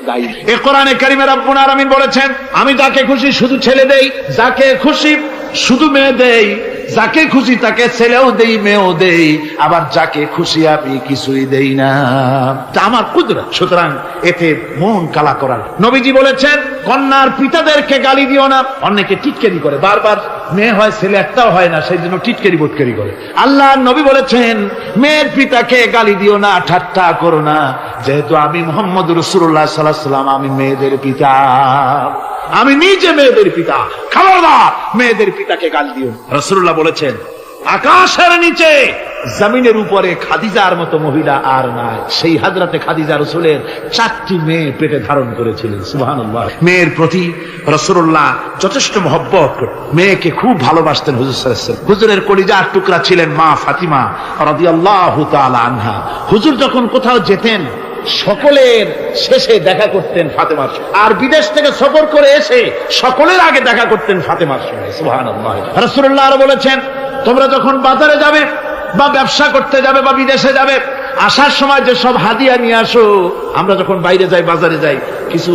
দায়ী। এ কোরআনে কারিমে রব্বুল আলামিন বলেছেন, আমি যাকে খুশি শুধু ছেলে দেই, যাকে খুশি শুধু মেয়ে দেই, যাকে খুশি তাকে ছেলেও দেই, মেয়েও দেই, আবার যাকে খুশি আমি কিছুই দেই না। তা আমার কুদরত। সুতরাং এতে মন কালা করার। নবীজি বলেছেন, কন্যার পিতাদেরকে গালি দিও না। অনেকে টিটকারি করে, বারবার মেয়ে হয় ছেলে একটাও হয় না, সেই জন্য টিটকারি বোটকারি করে। আল্লাহ নবী বলেছেন, মেয়ের পিতাকে গালি দিও না, ঠাট্টা করো না, যেহেতু আমি মুহাম্মদ রাসূলুল্লাহ সাল্লাল্লাহু আলাইহি ওয়াসাল্লাম, আমি মেয়েদের পিতা, আমি নিজে মেয়েদের পিতা, খবরদার মেয়েদের পিতাকে গালি দিও। রাসূলুল্লাহ বলেছেন, আকাশের নিচে জমিনের উপরে খাদিজার মতো মহিলা আর নাই। সেই হযরতে খাদিজা রাসূলের 4টি মেয়ে পেটে ধারণ করেছিলেন। সুবহানাল্লাহ। মেয়ের প্রতি রাসূলুল্লাহ যথেষ্ট মহব্বত করতেন, মেয়েকে খুব ভালোবাসতেন হুজুর সাল্লাল্লাহু আলাইহি ওয়াসাল্লাম। হুজুরের কলিজার টুকরা ছিলেন মা ফাতিমা রাদিয়াল্লাহু তাআলা আনহা। হুজুর যখন কোথাও যেতেন, সকলের শেষে দেখা করতেন ফাতেমার সঙ্গে, আর বিদেশ থেকে সফর করে এসে সকলের আগে দেখা করতেন ফাতেমার সঙ্গে। সুবহানাল্লাহ। রাসূলুল্লাহ আরো বলেছেন, তোমরা যখন বাজারে যাবে বা ব্যবসা করতে যাবে বা বিদেশে যাবে, আসার সময় যে সব হাদিয়া নিয়ে আসো। আমরা যখন বাইরে যাই, বাজারে যাই, কিছু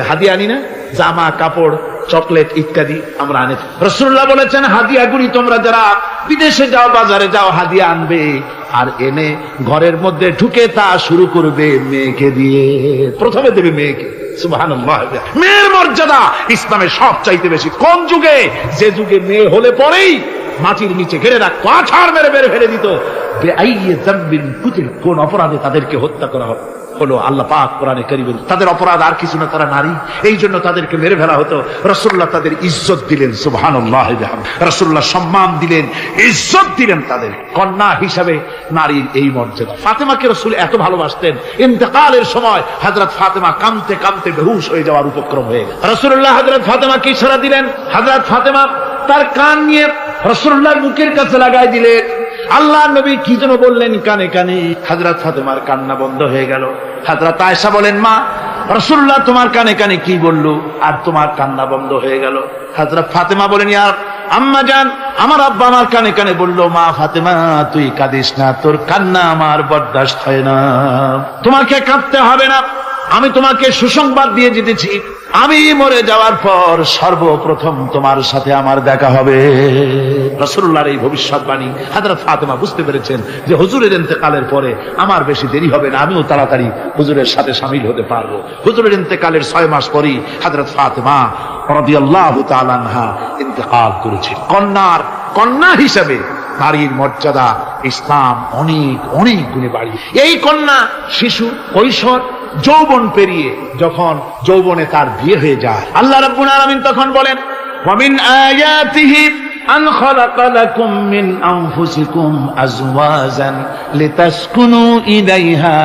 হাদিয়া আনি না? জামা, কাপড়, চকলেট ইত্যাদি আমরা আনি। রাসূলুল্লাহ বলেছেন, হাদিয়াগুলি তোমরা যারা বিদেশে যাও, বাজারে যাও, হাদিয়া আনবে, আর এনে ঘরের মধ্যে ঢুকে তা শুরু করবে মেয়েকে দিয়ে। প্রথমে দেবে মেয়েকে। সুবহানাল্লাহ। মেয়ের মর্যাদা ইসলামে সব চাইতে বেশি। কোন যুগে? যে যুগে মেয়ে হলে পরেই মাটির নিচে ঘেরে রাখতো, আছাড় মেরে বের ফেলে দিত। কোন অপরাধে তাদেরকে হত্যা করা হবে। হলো আল্লাহ পাক কোরআনে কারীমে। তাদের অপরাধ আর কিছু না, তারা নারী, এই জন্য তাদেরকে মেরে ফেলা হতো। রাসূলুল্লাহ তাদের ইজ্জত দিলেন, সুবহানাল্লাহ, রাসূলুল্লাহ সম্মান দিলেন, ইজ্জত দিলেন তাদের। কন্যা হিসাবে নারীর এই মর্যাদা। ফাতেমাকে রাসূল এত ভালোবাসতেন, ইন্তেকালের সময় হযরত ফাতেমা কাঁদতে কাঁদতে বেহুশ হয়ে যাওয়ার উপক্রম হয়ে গেল। রাসূলুল্লাহ হযরত ফাতেমাকে ইশারা দিলেন, হযরত ফাতেমা তার কান নিয়ে রাসূলুল্লাহর মুখের কাছে লাগাই দিলেন। আল্লাহ নবী কি যেন বললেন কানে কানে, হযরত ফাতেমার কান্না বন্ধ হয়ে গেল। হযরত আয়েশা বলেন, মা, রাসূলুল্লাহ তোমার কানে কানে কি বলল আর তোমার কান্না বন্ধ হয়ে গেল? হযরত ফাতেমা বলেন, ইয়া আম্মা জান, আমার আব্বা আমার কানে কানে বলল, মা ফাতেমা তুই কাঁদিস না, তোর কান্না আমার বরদাস্ত হয় না, তোমাকে কাঁদতে হবে না, আমি তোমাকে সুসংবাদ দিয়ে যেতেছি, আমি মরে যাওয়ার পর সর্বপ্রথম তোমার সাথে আমার দেখা হবে। রাসূলুল্লাহর এই ভবিষ্যৎবাণী হযরত ফাতেমা বুঝতে পেরেছেন যে হুজুরের ইন্তেকালের পরে আমার বেশি দেরি হবে না, আমিও তাড়াতাড়ি হুজুরের সাথে শামিল হতে পারবো। হুজুরের ইন্তেকালের 6 মাস পরেই হযরত ফাতেমা রাদিয়াল্লাহু তাআলা আনহা ইন্তেকাল করেছেন। কন্যা হিসেবে নারীর মর্যাদা ইসলাম অনেক অনেক গুণে বাড়িয়ে। এই কন্যা শিশু, কৈশোর, যৌবন পেরিয়ে যখন যৌবনে তার বিয়ে হয়ে যায়, আল্লাহ রাব্বুল আলামিন তখন বলেন, ওয়া মিন আয়াতিহি আন খালাকা লাকুম মিন আনফুসিকুম আজওয়াজান লিতাসকুনু ইলাইহা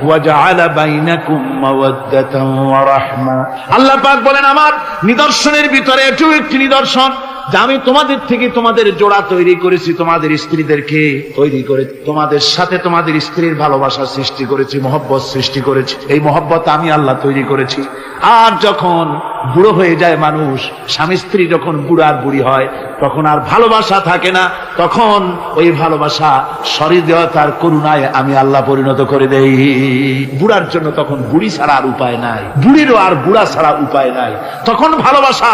ওয়া জাআলা বাইনাকুম মাওয়াদ্দাতান ওয়া রাহমা। আল্লাহ পাক বলেন, আমার নিদর্শনের ভিতরে এটাও একটি নিদর্শন যে আমি তোমাদের থেকে তোমাদের জোড়া তৈরি করেছি, তোমাদের স্ত্রীদেরকে তৈরি করে তোমাদের সাথে তোমাদের স্ত্রীর ভালোবাসা সৃষ্টি করেছি, মহব্বত সৃষ্টি করেছি। এই মহব্বত আমি আল্লাহ তৈরি করেছি। আর যখন বুড়ো হয়ে যায় মানুষ, স্বামী স্ত্রী যখন বুড়ার বুড়ি হয়, তখন আর ভালোবাসা থাকে না, তখন ওই ভালোবাসা সহৃদয়তার করুণায় আমি আল্লাহ পরিণত করে দেই। বুড়ার জন্য তখন বুড়ি ছাড়া আর উপায় নাই, বুড়িরও আর বুড়া ছাড়া উপায় নাই। তখন ভালোবাসা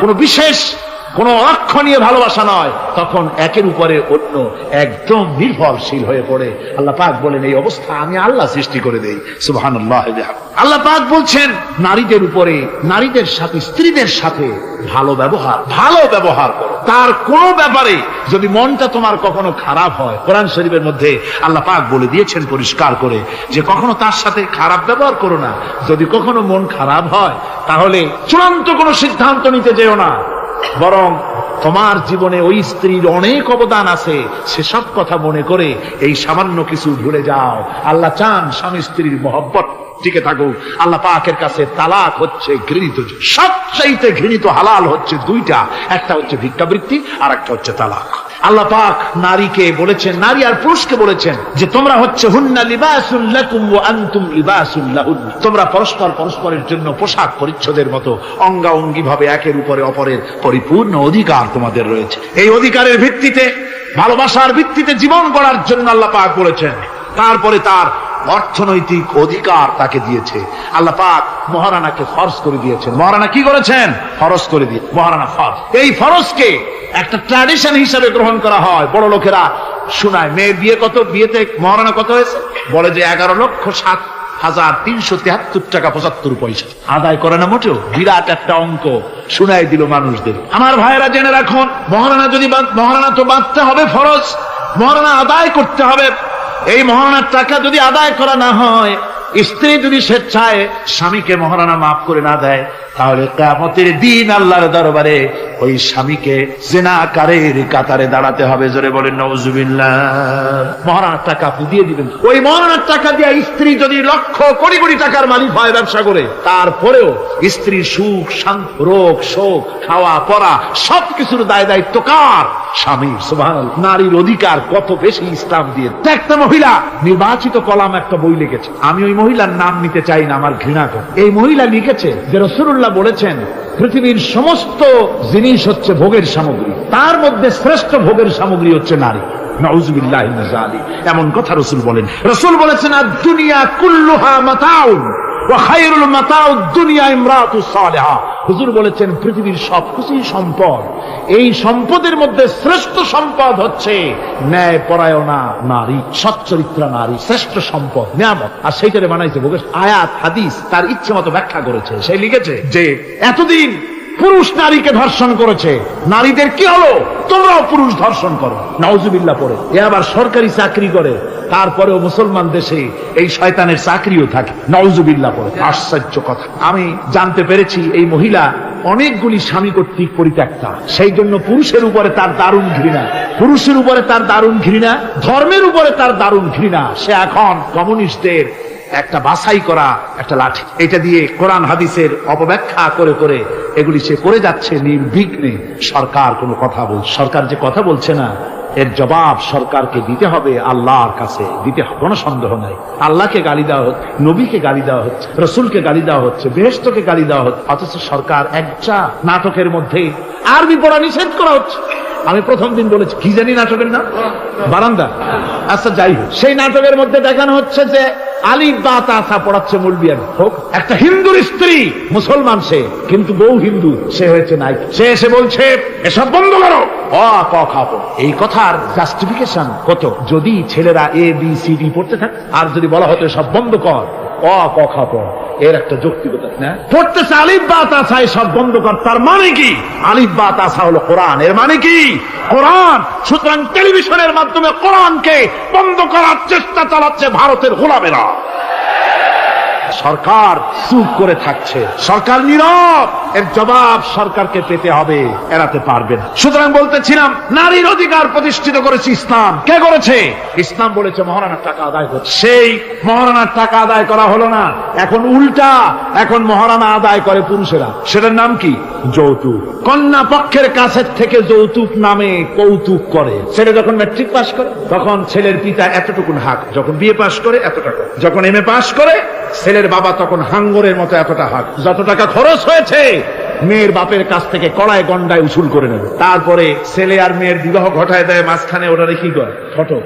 কোনো বিশেষ কোন অক্ষণীয় ভালোবাসা নয়, তখন একের উপরে অন্য একদম নির্ভরশীল হয়ে পড়ে। আল্লাহ পাক বলেন, এই অবস্থা আমি আল্লাহ সৃষ্টি করে দেই। সুবহানাল্লাহ। আল্লাহ পাক বলছেন, নারীদের উপরে, নারীদের সাথে, স্ত্রীদের সাথে ভালো ব্যবহার করো। তার কোন ব্যাপারে যদি মনটা তোমার কখনো খারাপ হয়, কোরআন শরীফের মধ্যে আল্লাহ পাক বলে দিয়েছেন পরিষ্কার করে যে কখনো তার সাথে খারাপ ব্যবহার করো না। যদি কখনো মন খারাপ হয়, তাহলে চূড়ান্ত কোনো সিদ্ধান্ত নিতে যেও না, বরং তোমার জীবনে ওই স্ত্রীর অনেক অবদান আছে, সেসব কথা মনে করে এই সামান্য কিছু ভুলে যাও। আল্লাহ চান স্বামী স্ত্রীর মহব্বত টিকে থাকুক। আল্লাহ পাকের কাছে তালাক হচ্ছে ঘৃণিত, সবচাইতে ঘৃণিত হালাল হচ্ছে দুইটা, একটা হচ্ছে ভিক্ষাবৃত্তি আর একটা হচ্ছে তালাক। আল্লাহ পাক নারীকে বলেছেন, নারী আর পুরুষকে বলেছেন যে তোমরা হচ্ছে হুন্না লিবাসুল লাকুম ওয়া আনতুম লিবাসুল লাহুন, তোমরা পরস্পরের জন্য পোশাক পরিচ্ছদের মতো অঙ্গাঅঙ্গি ভাবে একের উপরে অপরের পরিপূর্ণ অধিকার তোমাদের রয়েছে। এই অধিকারের ভিত্তিতে, ভালোবাসার ভিত্তিতে জীবন গড়ার জন্য আল্লাহ পাক বলেছেন। তারপরে তার অর্থনৈতিক অধিকার তাকে দিয়েছে। আল্লাহ পাক মহারানাকে ফরজ করে দিয়েছেন। মহারানা কি করেছেন? ফরজ করে দিয়ে মহারানা ফরজ। এই ফরজকে একটা ট্র্যাডিশন হিসেবে গ্রহণ করা হয়। বড় লোকেরা শোনায়, মেয়ের বিয়ে কত, বিয়েতে মহারানা কত হয়েছে, বলে যে 11,07,373 টাকা 75 পয়সা। আদায় করে না মোটেও, বিরাট একটা অঙ্ক শোনাই দিল মানুষদের। আমার ভাইয়েরা জেনে রাখুন, মহারানা তো বাঁধতে হবে ফরজ, মহারানা আদায় করতে হবে। এই মহারানার টাকা যদি আদায় করা না হয়, স্ত্রী যদি স্বেচ্ছায় স্বামীকে মহারানা মাফ করে না দেয়, তাহলে কিয়ামতের দিন আল্লাহর দরবারে ওই স্বামীকে জিনাকারীর কাতারে দাঁড়াতে হবে। জোরে বলেন নাউজুবিল্লাহ। মহারানার টাকা আপনি দিয়ে দিবেন। ওই মহারানার টাকা দিয়ে স্ত্রী যদি লক্ষ কোটি কোটি টাকার মালিক হয় ব্যবসা করে, তারপরেও স্ত্রীর সুখ, শান্তি, রোগ, শোক, খাওয়া পড়া সবকিছুর দায় দায়িত্ব কার? স্বামীর। সুবহানাল্লাহ। নারীর অধিকার কত বেশি ইসলাম দিয়ে। একটা মহিলা নির্বাচিত কলাম একটা বই লিখেছে, আমি ওই মহিলার নাম নিতে চাই না, আমার ঘৃণা করে। এই মহিলা লিখেছে যে রাসূলুল্লাহ বলেছেন পৃথিবীর সমস্ত জিনিস হচ্ছে ভোগের সামগ্রী, তার মধ্যে শ্রেষ্ঠ ভোগের সামগ্রী হচ্ছে নারী। নাউযুবিল্লাহি মিন যালিক। এমন কথা রাসূল বলেন। রাসূল বলেছেন, আদ-দুনিয়া কুল্লুহা মাতাউন ওয়া খায়রুল মাতাউদ দুনিয়া ইমরাতুস সালিহা। হুজুর বলেছেন পৃথিবীর সবকিছুই সম্পদ, এই সম্পদের মধ্যে শ্রেষ্ঠ সম্পদ হচ্ছে ন্যায় পরায়ণা নারী, সচ্চরিত্রা নারী, শ্রেষ্ঠ সম্পদ, নিয়ামত। আর সেইটারে বানাইছে ভোগের। আয়াত হাদিস তার ইচ্ছে মতো ব্যাখ্যা করেছে। সে লিখেছে যে এতদিন পুরুষ নারীকে ধর্ষণ করেছে, নারীদের কি হলো? তোমরাও পুরুষ ধর্ষণ করো, নাউজুবিল্লাহ পড়ে। এ আবার সরকারি চাকরি করে, তারপরেও মুসলমান দেশে এই শয়তানের চাকরিও থাকে, নাউজুবিল্লাহ পড়ে। আশ্চর্য কথা, আমি জানতে পেরেছি এই মহিলা অনেকগুলি স্বামী কর্তৃক পরিত্যক্তা, সেই জন্য পুরুষের উপরে তার দারুণ ঘৃণা, পুরুষের উপরে তার দারুণ ঘৃণা, ধর্মের উপরে তার দারুণ ঘৃণা। সে এখন কমিউনিস্টদের একটা বাছাই করা একটা লাঠি, এটা দিয়ে কোরআন হাদিসের অপব্যাখ্যা করে করে এগুলি সে করে যাচ্ছে নির্বিঘ্নে। সরকার কোনো কথা বলছে, সরকার যে কথা বলছে না, এর জবাব সরকারকে দিতে হবে, আল্লাহর কাছে দিতে হবে, কোনো সন্দেহ নাই। আল্লাহকে গালি দেওয়া হচ্ছে, নবীকে গালি দেওয়া হচ্ছে, রসুলকে গালি দেওয়া হচ্ছে, বেহেশতকে গালি দেওয়া হচ্ছে, অথচ সরকার একটা নাটকের মধ্যে আরবি পড়া নিষেধ করা হচ্ছে। আমি প্রথম দিন বলেছি কি জানি নাটকের নাম, বারান্দা। আচ্ছা যাই হোক, সেই নাটকের মধ্যে দেখানো হচ্ছে যে আলিফ বা তা সা পড়াচ্ছে মৌলবিয়ান হোক, একটা হিন্দুর স্ত্রী, মুসলমান সে, কিন্তু বউ হিন্দু, সে হয়েছে নাই। সে এসে বলছে এসব বন্ধ করো, ক খাবো। এই কথার জাস্টিফিকেশন কত? যদি ছেলেরা ABCD পড়তে থাকে, আর যদি বলা হতো সব বন্ধ কর, ক খাবো, এর একটা যৌক্তিকতা না। পড়তেছে আলিফ বা তা সা, সব বন্ধ কর, তার মানে কি? আলিফ বা তা সা হলো কোরআন, এর মানে কি? কোরআন। সুতরাং টেলিভিশনের মাধ্যমে কোরআনকে বন্ধ করার চেষ্টা চালাচ্ছে ভারতের গোলামেরা। সরকার চুপ করে থাকছে, সরকার নীরব, এর জবাব সরকারকে পেতে হবে, এড়াতে পারবে না। সুতরাং বলতেছিলাম, নারীর অধিকার প্রতিষ্ঠিত করেছে ইসলাম। কে করেছে? ইসলাম বলেছে মহারানার টাকা আদায় করছে। সেই মহারানার টাকা আদায় করা হলো না, এখন উল্টা, এখন মহারানা আদায় করে পুরুষেরা। সেটার নাম কি? যৌতুক। কন্যা পক্ষের কাছের থেকে যৌতুক নামে কৌতুক করে। ছেলে যখন ম্যাট্রিক পাস করে তখন ছেলের পিতা এতটুকুন হাক, যখন বিএ পাস করে এত টাকা, যখন MA পাস করে ছেলের বাবা তখন হাঙ্গরের মতো এতটা হাক। যত টাকা খরচ হয়েছে মেয়ের বাপের কাছ থেকে কড়ায় গন্ডায় উসুল করে নেবে। তারপরে ছেলে আর মেয়ের বিবাহ ঘটায় দেয়, মাঝখানে ওটা কি করে? ঘটক।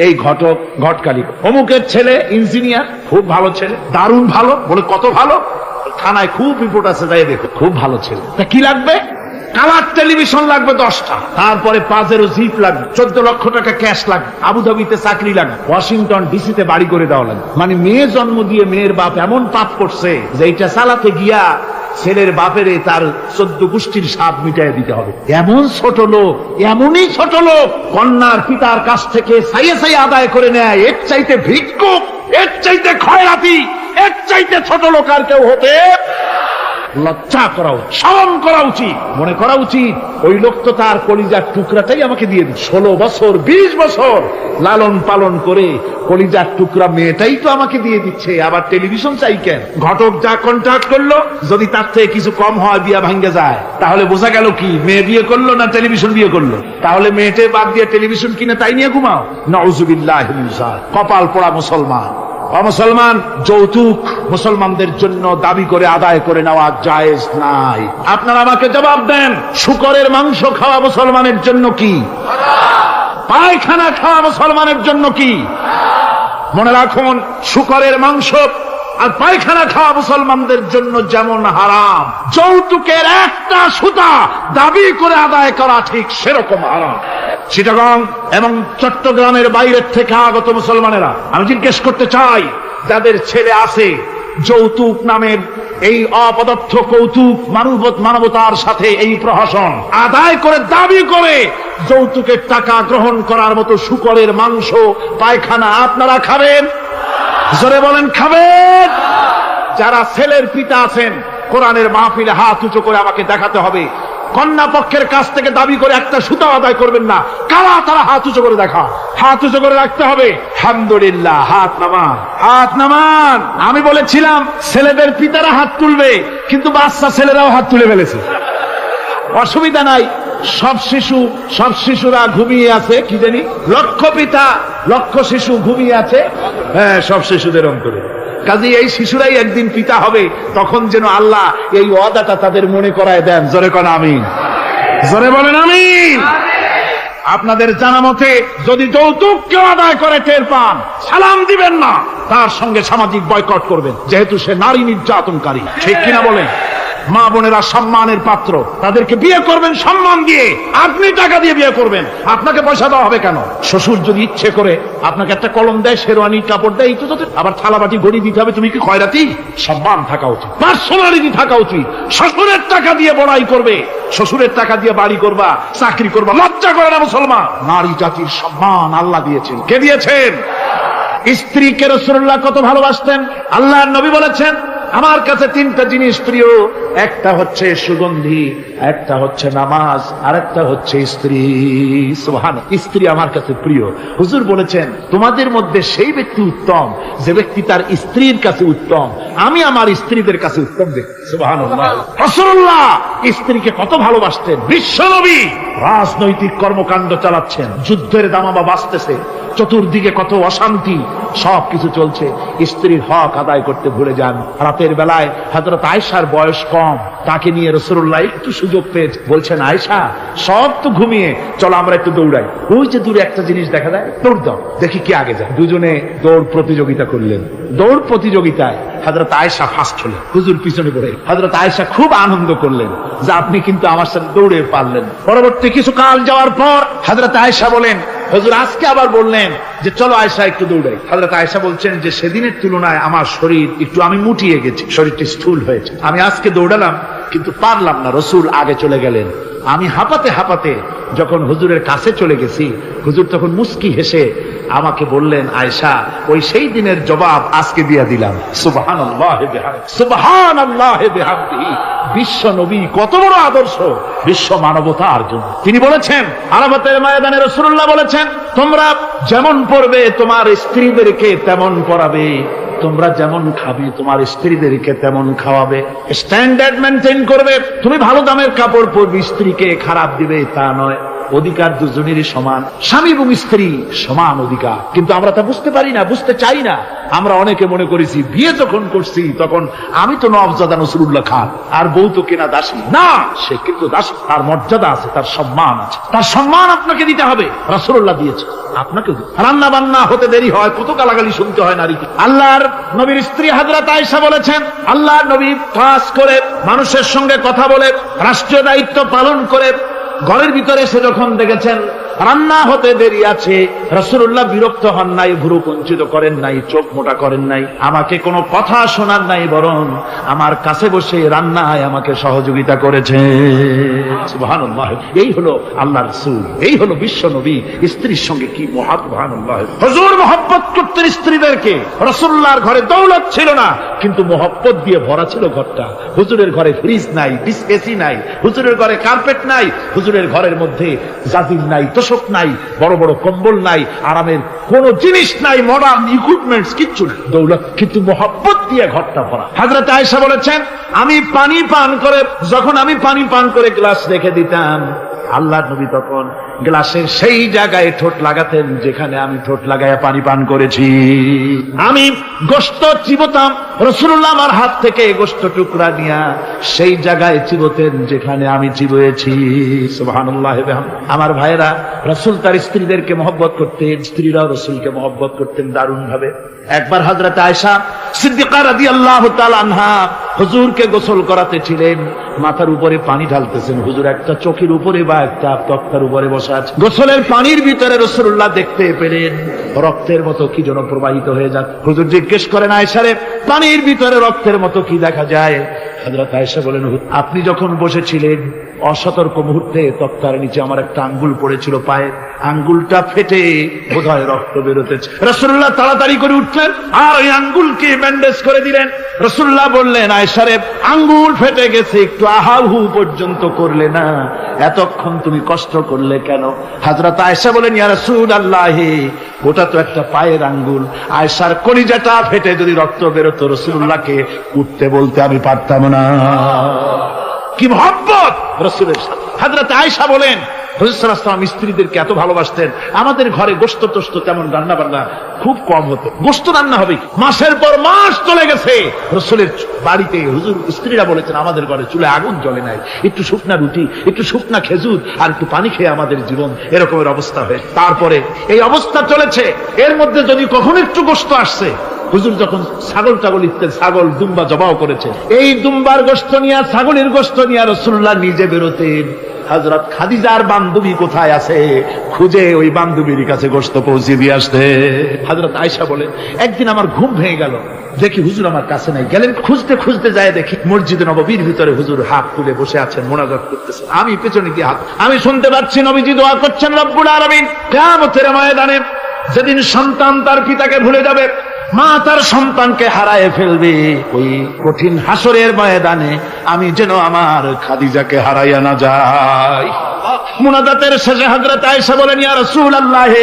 এই ঘটক ঘটকালি। অমুকের ছেলে ইঞ্জিনিয়ার, খুব ভালো ছেলে, দারুণ ভালো, বলে কত ভালো, থানায় খুব রিপোর্ট আছে, যাই দেখো, খুব ভালো ছেলে। তা কি লাগবে? কালার টেলিভিশন লাগবে 10টা, তারপরে পাজেরো জিপ লাগবে, 14 লক্ষ টাকা ক্যাশ লাগবে, আবুধাবিতে চাকরি লাগবে, ওয়াশিংটন ডিসিতে বাড়ি করে দেওয়া লাগবে। মানে মেয়ে জন্ম দিয়ে মেয়ের বাপ এমন পাপ করছে যে এইটা চালাতে গিয়া ছেলের বাপেরে তার 14 গোষ্ঠীর স্বাদ মিটাই দিতে হবে। এমন ছোট লোক, এমনই ছোট লোক কন্যার পিতার কাছ থেকে চাইয়ে চাইয়ে আদায় করে নেয়। এর চাইতে ভিক্ষুক, এর চাইতে খয়রাতি, এর চাইতে ছোট লোক আর কেউ হতে লজ্জা করা উচিত, শরম করা উচিত, মনে করা উচিত ওই লোক তো তার কলিজার টুকরাটাই আমাকে দিয়ে দিচ্ছে। 16 বছর 20 বছর লালন পালন করে কলিজার টুকরা মেয়েটাই তো আমাকে দিয়ে দিচ্ছে, আবার টেলিভিশন চাই কেন? ঘটক যা কন্ট্রাক্ট করলো, যদি তার থেকে কিছু কম হয় বিয়া ভাঙ্গে যায়, তাহলে বোঝা গেল কি মেয়ে বিয়ে করলো না টেলিভিশন বিয়ে করলো? তাহলে মেয়েটে বাদ দিয়ে টেলিভিশন কিনে তাই নিয়ে ঘুমাও, নাউজুবিল্লাহ মিন যালিক। কপাল পোড়া মুসলমান। মুসলমান, যৌতুক মুসলমানদের জন্য দাবি করে আদায় করে নেওয়া জায়েজ নাই। আপনারা আমাকে জবাব দেন, শুকরের মাংস খাওয়া মুসলমানের জন্য কি? পায়খানা খাওয়া মুসলমানের জন্য কি? মনে রাখুন, শুকরের মাংস আর পায়খানা খাওয়া মুসলমানদের জন্য যেমন হারাম, যৌতুকের একটা সুতা দাবি করে আদায় করা ঠিক সেরকম হারাম। চিটাগং এবং চট্টগ্রামের বাইরের থেকে আগত মুসলমানেরা, আমি জিজ্ঞেস করতে চাই, যাদের ছেলে আছে যৌতুক নামের এই অপদার্থ কৌতুক মানবতার সাথে এই প্রহসন আদায় করে দাবি করে যৌতুকের টাকা গ্রহণ করার মতো শুকরের মাংস পায়খানা আপনারা খাবেন? জোরে বলেন, খাবেন? যারা ছেলের পিতা আছেন, কোরআনের মাহফিলে হাত উঁচু করে আমাকে দেখাতে হবে, কন্যা পক্ষের কাছ থেকে দাবি করে একটা সুতা আদায় করবেন না। কারা তারা? হাত উঁচু করে দেখা, হাত উঁচু করে রাখতে হবে। আলহামদুলিল্লাহ, হাত নামান, হাত নামান। আমি বলেছিলাম ছেলেদের পিতারা হাত তুলবে, কিন্তু বাচ্চা ছেলেরাও হাত তুলে ফেলেছে। অসুবিধা নাই, সব শিশুরা ঘুমিয়ে আছে, কি জানি লক্ষ পিতা লক্ষ শিশু ঘুমিয়ে আছে, হ্যাঁ, সব শিশুদের অন্তরে। কাজে এই শিশুরাই একদিন পিতা হবে, তখন যেন আল্লাহ এই ওয়াদাটা তাদের মনে করায় দেন। জোরে কোন আমিন, জোরে বলেন আমিন। আপনাদের জানা মতে যদি যৌতুক কেউ আদায় করে টের পান, সালাম দিবেন না, তার সঙ্গে সামাজিক বয়কট করবেন, যেহেতু সে নারী নির্যাতনকারী। ঠিক কিনা বলেন? মা বোনেরা সম্মানের পাত্র, তাদেরকে বিয়ে করবেন সম্মান দিয়ে। আপনি টাকা দিয়ে বিয়ে করবেন, আপনাকে পয়সা দেওয়া হবে কেন? শ্বশুর যদি ইচ্ছে করে আপনাকে একটা কলম দেয়, শেরওয়ানি কাপড় দেয়, এই তো আবার থালাবাটি গড়ি দিতে হবে, তুমি কি খয়রাতি? সম্মান থাকা উচিত, পার্সোনালিটি থাকা উচিত। শ্বশুরের টাকা দিয়ে বড়াই করবে, শ্বশুরের টাকা দিয়ে বাড়ি করবা, চাকরি করবা, লজ্জা করে না মুসলমান? নারী জাতির সম্মান আল্লাহ দিয়েছেন। কে দিয়েছেন? স্ত্রীকে রাসূলুল্লাহ কত ভালোবাসতেন। আল্লাহর নবী বলেছেন, আমার কাছে তিনটা জিনিস প্রিয়, একটা হচ্ছে সুগন্ধি, একটা হচ্ছে নামাজ, আর একটা হচ্ছে স্ত্রী। সুবহানাল্লাহ, স্ত্রী আমার কাছে প্রিয়। হুজুর বলেছেন, তোমাদের মধ্যে সেই ব্যক্তি উত্তম যে ব্যক্তি তার স্ত্রীর কাছে উত্তম। আমি আমার স্ত্রীদের কাছে উত্তম ব্যক্তি। সুবহানাল্লাহ। রাসূলুল্লাহ স্ত্রীকে কত ভালোবাসতেন। বিশ্বনবী রাজনৈতিক কর্মকাণ্ড চালাচ্ছেন, যুদ্ধের দামামা বাজতেছে, চতুর্দিকে কত অশান্তি, সবকিছু চলছে, স্ত্রীর হক আদায় করতে ভুলে যান। রাতের বেলায় হযরত আয়েশার বয়স কম, তাকে নিয়ে রাসূলুল্লাহ একটু সুযোগ পেয়ে বলছেন, আয়েশা সব তো ঘুমিয়ে, চলো আমরা একটু দৌড়াই। ওই যে দূরে একটা জিনিস দেখা যায়, দৌড় দাও, দেখি কে আগে যায়। দুজনে দৌড় প্রতিযোগিতা করলেন। দৌড় প্রতিযোগিতায় হযরত আয়েশা ফার্স্ট হলেন, হুজুর পিছনে পড়ে। হযরত আয়েশা খুব আনন্দ করলেন যে আপনি কিন্তু আমার সাথে দৌড়ে পারলেন। পরবর্তী কিছু কাল যাওয়ার পর হযরত আয়েশা বলেন, হুজুর আজকে আবার বললেন যে চলো আয়েশা একটু দৌড়াই। হযরত আয়েশা বলছেন যে সেদিনের তুলনায় আমার শরীর একটু, আমি মুটিয়ে গেছি, শরীরটি স্থূল হয়েছে, আমি আজকে দৌড়ালাম কিন্তু পারলাম না, রাসূল আগে চলে গেলেন। আমি হাঁপাতে হাঁপাতে যখন হুজুরের কাছে চলে গেছি, হুজুর তখন মুস্কি হেসে আমাকে বললেন, আয়েশা ওই সেই দিনের জবাব আজকে দিয়ে দিলাম। সুবহানাল্লাহ বিহামদিহি, সুবহানাল্লাহ বিহামদিহি। বিশ্ব নবী কত বড় আদর্শ বিশ্ব মানবতার জন্য। তিনি বলেছেন, আরাফাতের ময়দানে রাসূলুল্লাহ বলেছেন, তোমরা যেমন পড়বে তোমার স্ত্রীদেরকে তেমন পড়াবে, তোমরা যেমন খাবে তোমার স্ত্রীদেরকে তেমন খাওয়াবে, স্ট্যান্ডার্ড মেনটেন করবে। তুমি ভালো দামের কাপড় পরবে, স্ত্রীকে খারাপ দিবে তা নয়। অধিকার দুজনেরই সমান, স্বামী এবং স্ত্রী সমান অধিকার। কিন্তু আমরা তা বুঝতে পারি না, বুঝতে চাই না। আমরা অনেকে মনে করেছি বিয়ে যখন করছি তখন আমি তো নওয়াবজাদা নসরুল্লাহ খান, আর বউ তো কেনা দাসী। না, সে কিন্তু দাসী, তার মর্যাদা আছে, তার সম্মান আছে, তার সম্মান আপনাকে দিতে হবে। রাসূলুল্লাহ দিয়েছে, আপনাকে রান্না বান্না হতে দেরি হয়, কত গালাগালি শুনতে হয় নারীকে। আল্লাহর নবীর স্ত্রী হযরত আয়েশা বলেছেন, আল্লাহর নবী কাজ করে, মানুষের সঙ্গে কথা বলে, রাষ্ট্রীয় দায়িত্ব পালন করে, ঘরের ভিতরে এসে যখন দেখেছেন রান্না হতে দেরি আছে, রাসূলুল্লাহ বিরক্ত হন নাই, ভুরু কুঞ্চিত করেন নাই, চোখ মোটা করেন নাই, আমাকে কোনো কথা শোনার নাই, বরং আমার কাছে বসে রান্নায় আমাকে সহযোগিতা করেছে। সুবহানাল্লাহ। এই হলো আল্লাহর রাসূল, এই হলো বিশ্ব নবী। স্ত্রীর সঙ্গে কি মহব্বত! সুবহানাল্লাহ। হুজুর মহব্বত করতেন স্ত্রীদেরকে। রাসূলুল্লাহর ঘরে দৌলত ছিল না, কিন্তু মহব্বত দিয়ে ভরা ছিল ঘরটা। হুজুরের ঘরে ফ্রিজ নাই, এসি নাই, হুজুরের ঘরে কার্পেট নাই, হুজুরের ঘরের মধ্যে জাজির নাই, তোশক নাই, বড় বড় কম্বল নাই, আরামের কোন জিনিস নাই, মডার্ন ইকুইপমেন্টস কিচ্ছু নাই, দৌলত কিন্তু মহব্বত দিয়ে ঘরটা ভরা। হযরত আয়েশা বলেছেন, আমি পানি পান করে, যখন আমি পানি পান করে গ্লাস রেখে দিতাম, আল্লাহর নবী তখন গ্লাসের সেই জায়গায় ঠোঁট লাগাতেন যেখানে আমি ঠোঁট লাগায়া পানি পান করেছি। আমি গোশত চিবোতাম, রাসূলুল্লাহ আমার হাত থেকে গোশত টুকরা নিয়া সেই জায়গায় চিবোতেন যেখানে আমি চিবয়েছি। সুবহানাল্লাহ। আমার ভাইরা, রাসূল তার স্ত্রীদেরকে মহব্বত করতেন, স্ত্রীরাও রাসূলকে মহব্বত করতেন দারুণ ভাবে। একবার হযরত আয়েশা সিদ্দিকা রাদিয়াল্লাহু তাআলা আনহা হুজুরকে গোসল করাতে ছিলেন, মাথার উপরে পানি ঢালতেছেন, হুজুর একটা চোখের উপরে বা একটা তক্তার উপরে বসা আছে। গোসলের পানির ভিতরে রাসূলুল্লাহ দেখতে পেলেন রক্তের মতো কি যেন প্রবাহিত হয়ে যাচ্ছে। হুজুর জিজ্ঞেস করেন, আয়েশারে পানির ভিতরে রক্তের মতো কি দেখা যায়? হযরত আয়েশা বলেন, আপনি যখন বসেছিলেন অসতর্ক মুহূর্তে তক্তার নিচে আমার একটা আঙ্গুল পড়েছিল, পায়ে আঙ্গুলটা ফেটে বোধহয় রক্ত বেরোতেছে। রাসূলুল্লাহ তাড়াতাড়ি করে উঠলেন আর ওই আঙ্গুলকে ব্যান্ডেজ করে দিলেন। রাসূলুল্লাহ বললেন, আয়েশারে আঙ্গুল ফেটে গেছে, একটু আহাহু পর্যন্ত করলে না, এতক্ষণ তুমি কষ্ট করলে কেন? হযরত আয়েশা বলেন, ইয়া রাসূলুল্লাহ, ওটা তো একটা পায়ের আঙ্গুল। আয়েশার কলিজাটা ফেটে যদি রক্ত বেরোতো, রাসূলুল্লাহকে উঠতে বলতে আমি পারতাম না। কি মহব্বত রাসূলের সাথে! হযরত আয়েশা বলেন, হুজুর সাল্লাল্লাহু আলাইহি ওয়াসাল্লাম স্ত্রীদেরকে এত ভালোবাসতেন, আমাদের ঘরে গোশত টোস্ত তেমন রান্না বান্না খুব কম হতো। গোশত রান্না হবে মাসের পর মাস চলে গেছে রাসূলের বাড়িতে, হুজুর স্ত্রীরা বলেছেন আমাদের ঘরে চুলে আগুন জ্বলে নাই, একটু শুকনা রুটি, একটু শুকনা খেজুর আর একটু পানি খেয়ে আমাদের জীবন এরকমের অবস্থা হয়ে। তারপরে এই অবস্থা চলেছে, এর মধ্যে যদি কখনো একটু গোশত আসছে, হুজুর যখন ছাগল ছাগল দুম্বা জবাও করেছে, এই দুম্বার গোশত নিয়ে ছাগলের গোশত নিয়ে রাসূলুল্লাহ নিজে বেরোতেন। হযরত খাদিজার বান্ধবী কোথায় আছে খুঁজে ওই বান্ধবীর কাছে গোশত পৌঁছে দিয়ে আসতে। হযরত আয়েশা বলেন, একদিন আমার ঘুম ভেঙে গেল, দেখি হুজুর আমার কাছে নাই। গেলেন খুঁজতে খুঁজতে যায়, দেখি মসজিদে নববীর ভিতরে হুজুর হাত তুলে বসে আছেন, মোনাজাত করতেছেন। আমি পেছনে গিয়ে আমি শুনতে পাচ্ছি নবীজি দোয়া করছেন, রব্বুল আলামিন কিয়ামতের ময়দানে যেদিন সন্তান তার পিতাকে ভুলে যাবে, মা তার সন্তানকে হারায় ফেলবে, ওই কঠিন হাসরের ময়দানে আমি যেন আমার খাদিজাকে হারাইয়া না যাই। মুনাজাতের শেষে হযরত আয়েশা বলেন, ইয়া রাসূলুল্লাহ,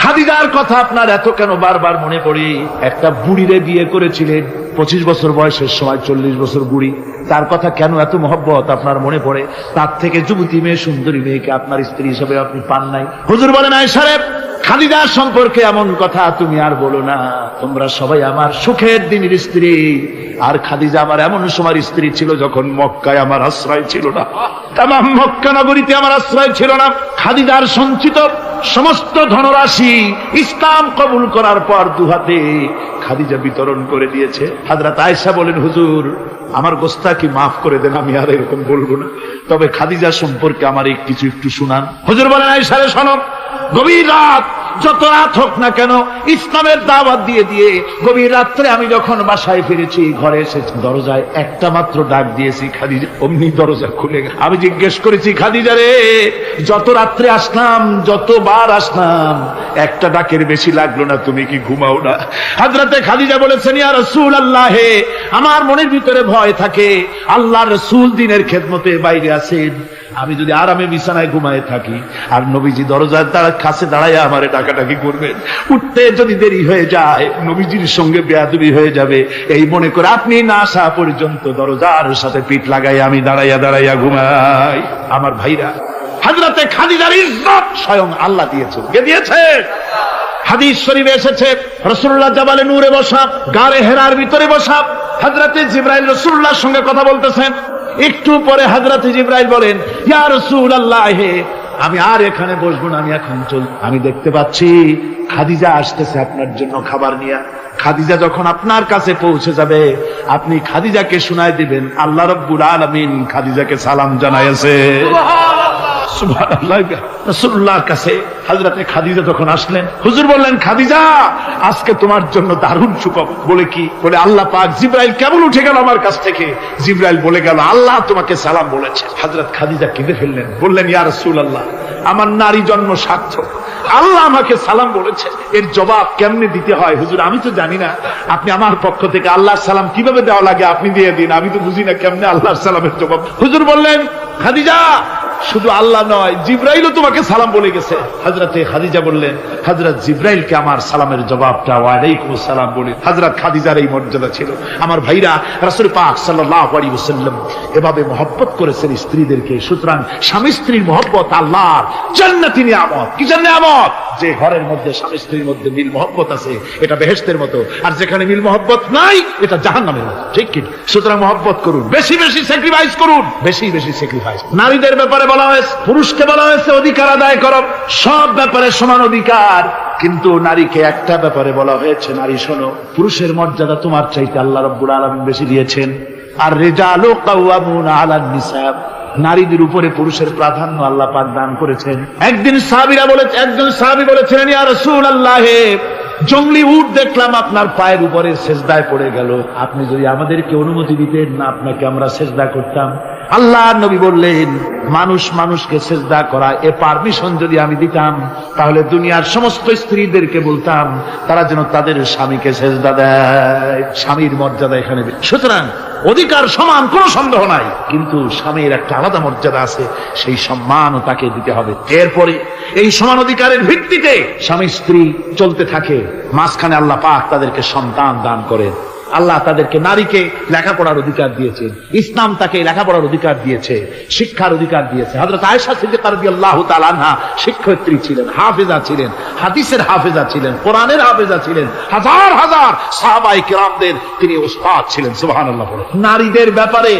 খাদিজার কথা আপনার এত কেন বারবার মনে পড়ে? একটা বুড়িরে বিয়ে করেছিলেন 25 বছর বয়সের সময়, 40 বছর বুড়ি, তার কথা কেন এত মহব্বত আপনার মনে পড়ে? তার থেকে যুবতী মেয়ে, সুন্দরী মেয়েকে আপনার স্ত্রী হিসেবে আপনি পান নাই। হুজুর বলেন, আয়েশা রে, খাদিজার সম্পর্কে এমন কথা তুমি আর বলো না। তোমরা সবাই আমার সুখের দিনের স্ত্রী, আর খাদিজা আমার এমন সময় স্ত্রী ছিল যখন মক্কায় আমার আশ্রয় ছিল না, তামাম মক্কা নগরীতে আমার আশ্রয় ছিল না। খাদিজার সঞ্চিত সমস্ত ধনরাশি ইসলাম কবুল করার পর দুহাতে খাদিজা বিতরণ করে দিয়েছে। হযরত আয়েশা বলেন, হুজুর আমার গোস্তাকি মাফ করে দেন, আমি আর এরকম বলবো না, তবে খাদিজা সম্পর্কে আমার কিছু একটু শুনান। হুজুর বলেন, আয়েশা রে শোনো, গভীর রাত, যত রাত হোক না কেন, ইসলামের দাওয়াত দিয়ে দিয়ে গভীর রাত্রে আমি যখন বাসায় ফিরেছি, ঘরে এসেছি, দরজায় একটা মাত্র ডাক দিয়েছি, খাদিজা, অমনি দরজা খুলে গেল। আমি জিজ্ঞেস করেছি, খাদিজা রে, যত রাত্রে আসলাম, যতবার আসলাম, একটা ডাকের বেশি লাগলো না, তুমি কি ঘুমাও না? হযরতে খাদিজা বলেছেন, ইয়া রাসূলুল্লাহ, আমার মনের ভিতরে ভয় থাকে, আল্লাহর রাসূল দিনের খেদমতে বাইরে আছেন, আমি যদি আরামে বিছানায় ঘুমায় থাকি আর নবীজি দরজার কাছে দাঁড়ায় আমারে ডাকাডাকি করবেন, উঠতে যদি দেরি হয়ে যায় নবীজির সঙ্গে বেয়াদবি হয়ে যাবে, এই মনে করে আপনি না আসা পর্যন্ত দরজার সাথে পিঠ লাগাই আমি দাঁড়াইয়া দাঁড়াইয়া ঘুমাই। আমার ভাইরা, হযরতে খাদিজার ইজ্জত স্বয়ং আল্লাহ দিয়েছে, কে দিয়েছে? হাদিস শরীফে এসেছে, রাসূলুল্লাহ জাবালে নূরে বসা, গারে হেরার ভিতরে বসা, হযরতে জিবরাইল রাসূলুল্লাহর সঙ্গে কথা বলতেছেন। একটু পরে হযরত জিবরাইল বলেন, ইয়া রাসূলুল্লাহ, আমি আর এখানে বসবো না, আমি এখন চল। আমি দেখতে পাচ্ছি খাদিজা আসতেছে আপনার জন্য খাবার নিয়ে। খাদিজা যখন আপনার কাছে পৌঁছে যাবে, আপনি খাদিজাকে শুনায় দিবেন, আল্লাহ রাব্বুল আলামিন খাদিজাকে সালাম জানাইছে। সুবহানাল্লাহ। রাসূলুল্লাহর কাছে হযরতে খাদিজা যখন আসলেন, হুজুর বললেন, খাদিজা, আজকে তোমার জন্য দারুণ সুখবর। বলে কি? বলে আল্লাহ পাক, জিবরাইল কেবল উঠে গেল আমার কাছ থেকে, জিবরাইল বলে গেল আল্লাহ তোমাকে সালাম বলেছে। হযরত খাদিজা কেঁদে ফেললেন, বললেন, ইয়া রাসূলুল্লাহ, আমার নারী জন্ম সার্থক, আল্লাহ আমাকে সালাম বলেছে, এর জবাব কেমনে দিতে হয় হুজুর আমি তো জানি না, আপনি আমার পক্ষ থেকে আল্লাহর সালাম কিভাবে দেওয়া লাগে আপনি দিয়ে দিন, আমি তো বুঝি না কেমনে আল্লাহর সালামের জবাব। হুজুর বললেন, খাদিজা, শুধু আল্লাহ নয়, জিবরাইলও তোমাকে সালাম বলে গেছে। হযরতে খাদিজা বললেন, হযরত জিবরাইলকে আমার সালামের জবাবটা ওয়ালাইকুম আসসালাম বলে। হযরত খাদিজার এই মর্যাদা ছিল। আমার ভাইরা, রাসূল পাক সাল্লাল্লাহু আলাইহি ওয়াসাল্লাম এভাবে মহব্বত করেছেন স্ত্রীদেরকে। সুতরাং স্বামী স্ত্রীর মহব্বত আল্লাহর জান্নাতি নিয়ামত। কিসের নিয়ামত? যে ঘরের মধ্যে স্বামী স্ত্রীর মধ্যে মিল মহব্বত আছে, এটা বেহেশতের মতো, আর যেখানে মিল মহব্বত নাই, এটা জাহান্নামের মতো। ঠিক কি? সুতরাং মহব্বত করুন, বেশি বেশি স্যাক্রিফাইস করুন, বেশি বেশি স্যাক্রিফাইস। নারীদের ব্যাপারে বলা হয়েছে, পুরুষকে বলা হয়েছে অধিকার আদায় করো, সব ব্যাপারে সমান অধিকার, কিন্তু নারীকে একটা ব্যাপারে বলা হয়েছে, নারী শোনো, পুরুষের মর্যাদা তোমার চাইতে আল্লাহ রাব্বুল আলামিন বেশি দিয়েছেন। আর রিজালু কাওয়ামুনা আলান নিসা, নারীদের উপরে পুরুষের প্রাধান্য আল্লাহ পাক দান করেছেন। একজন সাহাবী বলেছিলেন, ইয়া রাসূলুল্লাহ, জঙ্গলি উট দেখলাম আপনার পায়ের উপরে সেজদায় পড়ে গেল, আপনি যদি আমাদেরকে অনুমতি দিতেন না, আপনাকে আমরা সেজদা করতাম। আল্লাহ নবী বললেন, মানুষ মানুষকে সেজদা করা, এ পারমিশন যদি আমি দিতাম, তাহলে দুনিয়ার সমস্ত স্ত্রীদেরকে বলতাম তারা যেন তাদের স্বামীকে সেজদা দেয়। স্বামীর মর্যাদা এখানে। সুতরাং অধিকার সমান, কোনো সন্দেহ নাই, কিন্তু স্বামীর একটা আলাদা মর্যাদা আছে, সেই সম্মানও তাকে দিতে হবে। এরপরে এই সমান অধিকারের ভিত্তিতে স্বামী স্ত্রী চলতে থাকে, মাঝখানে আল্লাহ পাক তাদেরকে সন্তান দান করেন। আল্লাহ তাদেরকে, নারীকে লেখাপড়ার অধিকার দিয়েছে, ইসলাম তাকে লেখাপড়ার অধিকার দিয়েছে, শিক্ষার অধিকার দিয়েছে। হযরত আয়েশা সিদ্দিকা রাদিয়াল্লাহু তাআলা আনহা শিক্ষয়িত্রী ছিলেন, হাফেজা ছিলেন, হাদিসের হাফেজা ছিলেন, কোরআনের হাফেজা ছিলেন, হাজার হাজার সাহাবায়ে কেরামদের তিনি উস্তাদ ছিলেন। সুবহানাল্লাহ। নারীদের ব্যাপারে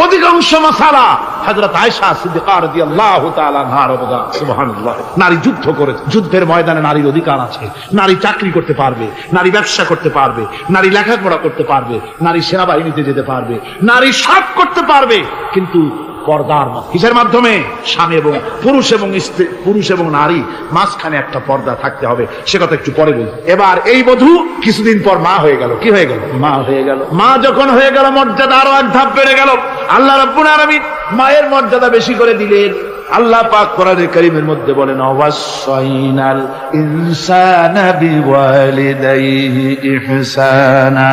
অধিকাংশ মাসালা হযরত আয়েশা সিদ্দিকা রাদিয়াল্লাহু তাআলা আনহার অবদান। সুবহানাল্লাহ। নারী যুদ্ধ করেছে, যুদ্ধের ময়দানে নারীর অধিকার আছে। নারী চাকরি করতে পারবে, নারী ব্যবসা করতে পারবে, নারী লেখাপড়া করতে পারবে, নারী সেনাবাহিনীতে যেতে পারবে, নারী সব করতে পারবে, কিন্তু পর্দার কিসের মাধ্যমে? স্বামী এবং পুরুষ এবং স্ত্রী, পুরুষ এবং নারী মাঝখানে একটা পর্দা থাকতে হবে। সে কথা একটু পরে বলি। এবার এই বধূ কিছুদিন পর মা হয়ে গেল। কি হয়ে গেল? মা হয়ে গেল। মা যখন হয়ে গেল, মর্যাদা আরো এক ধাপ বেড়ে গেল। আল্লাহ রাব্বুল আলামিন মায়ের মর্যাদা বেশি করে দিলেন। আল্লাহ পাক কোরআনে কারীমের মধ্যে বলেন, ওয়াসাইনাল ইনসানা বিওয়ালিদাইহি ইহসানা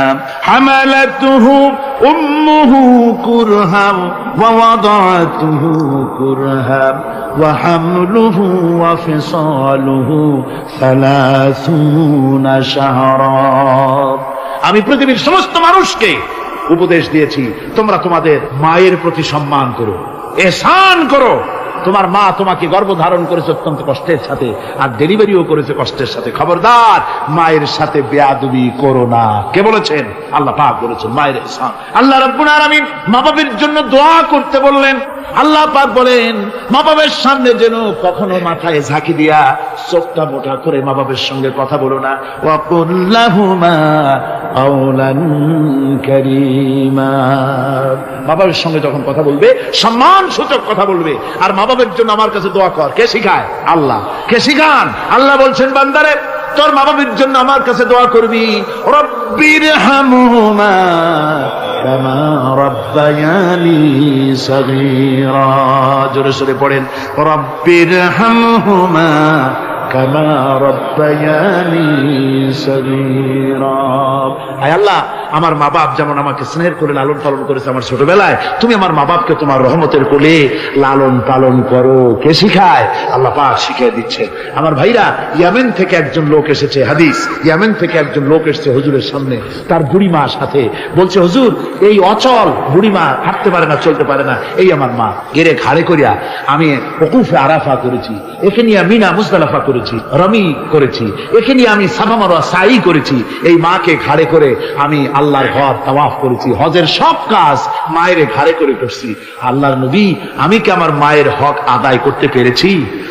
হামালাতুহু উম্মুহু কুরহাম ওয়া ওয়াদাতুহু কুরহাম ওয়া হামলুহু ওয়া ফিসালুহু 30 শাহরা। আমি পৃথিবীর সমস্ত মানুষকে উপদেশ দিয়েছি, তোমরা তোমাদের মায়ের প্রতি সম্মান করো, এহসান করো। তোমার মা তোমাকে গর্ভধারণ করেছে অত্যন্ত কষ্টের সাথে, আর ডেলিভারিও করেছে কষ্টের সাথে। খবরদার মায়ের সাথে বেয়াদবি করো না। কে বলেছেন? আল্লাহ পাক বলেছেন মায়ের ইহসান। আল্লাহ রাব্বুল আলামিন মা বাবার জন্য দোয়া করতে বললেন। আল্লাহ পাক বলেন, মা বাবার সামনে যেন কখনো মাথায় ঝাঁকি দিয়া চোখটা মোটা করে মা বাবার সঙ্গে কথা বলো না। ওয়া কুল্লাহুমা কাওলান কারীমা। মা বাবার সঙ্গে যখন কথা বলবে সম্মান সূচক কথা বলবে। আর মা বাবার জন্য আমার কাছে দোয়া কর। কে শিখায়? আল্লাহ। কে শিখান? আল্লাহ বলছেন, বান্দারে তোর মা বাবার জন্য আমার কাছে দোয়া করবি। রব্বিরহামহুমা কামা রাব্বায়ানি সগীরা। জোরে সোরে পড়েন, রব্বিরহামহুমা কামা রাব্বায়ানি সগীরা। আয় আল্লাহ, আমার মা বাপ যেমন আমাকে স্নেহ করে লালন পালন করেছে আমার ছোটবেলায়, তুমি আমার মা বাপকে তোমার রহমতের কোলে লালন পালন করো। কে শিখায়? আল্লাহ পাক শিখিয়ে দিচ্ছে। আমার ভাইরা, ইয়ামেন থেকে একজন লোক এসেছে। হাদিস, ইয়ামেন থেকে একজন লোক এসেছে হুজুরের সামনে, তার বুড়িমা সাথে। বলছে, হুজুর, এই অচল বুড়িমা, হাঁটতে পারে না, চলতে পারে না, এই আমার মা। এরে ঘাড়ে করিয়া আমি ওকুফে আরাফা করেছি, একে নিয়ে মিনা মুজদালিফা করেছি, রমি করেছি, একে নিয়ে আমি সাফা মারওয়া সাই করেছি। এই মাকে ঘাড়ে করে আমি আল্লাহর ঘর তাওয়াফ করেছি, হজের সব কাজ মায়ের ঘাড়ে করে করছি। আল্লাহর নবী, আমি কি আমার মায়ের হক আদায় করতে পেরেছি?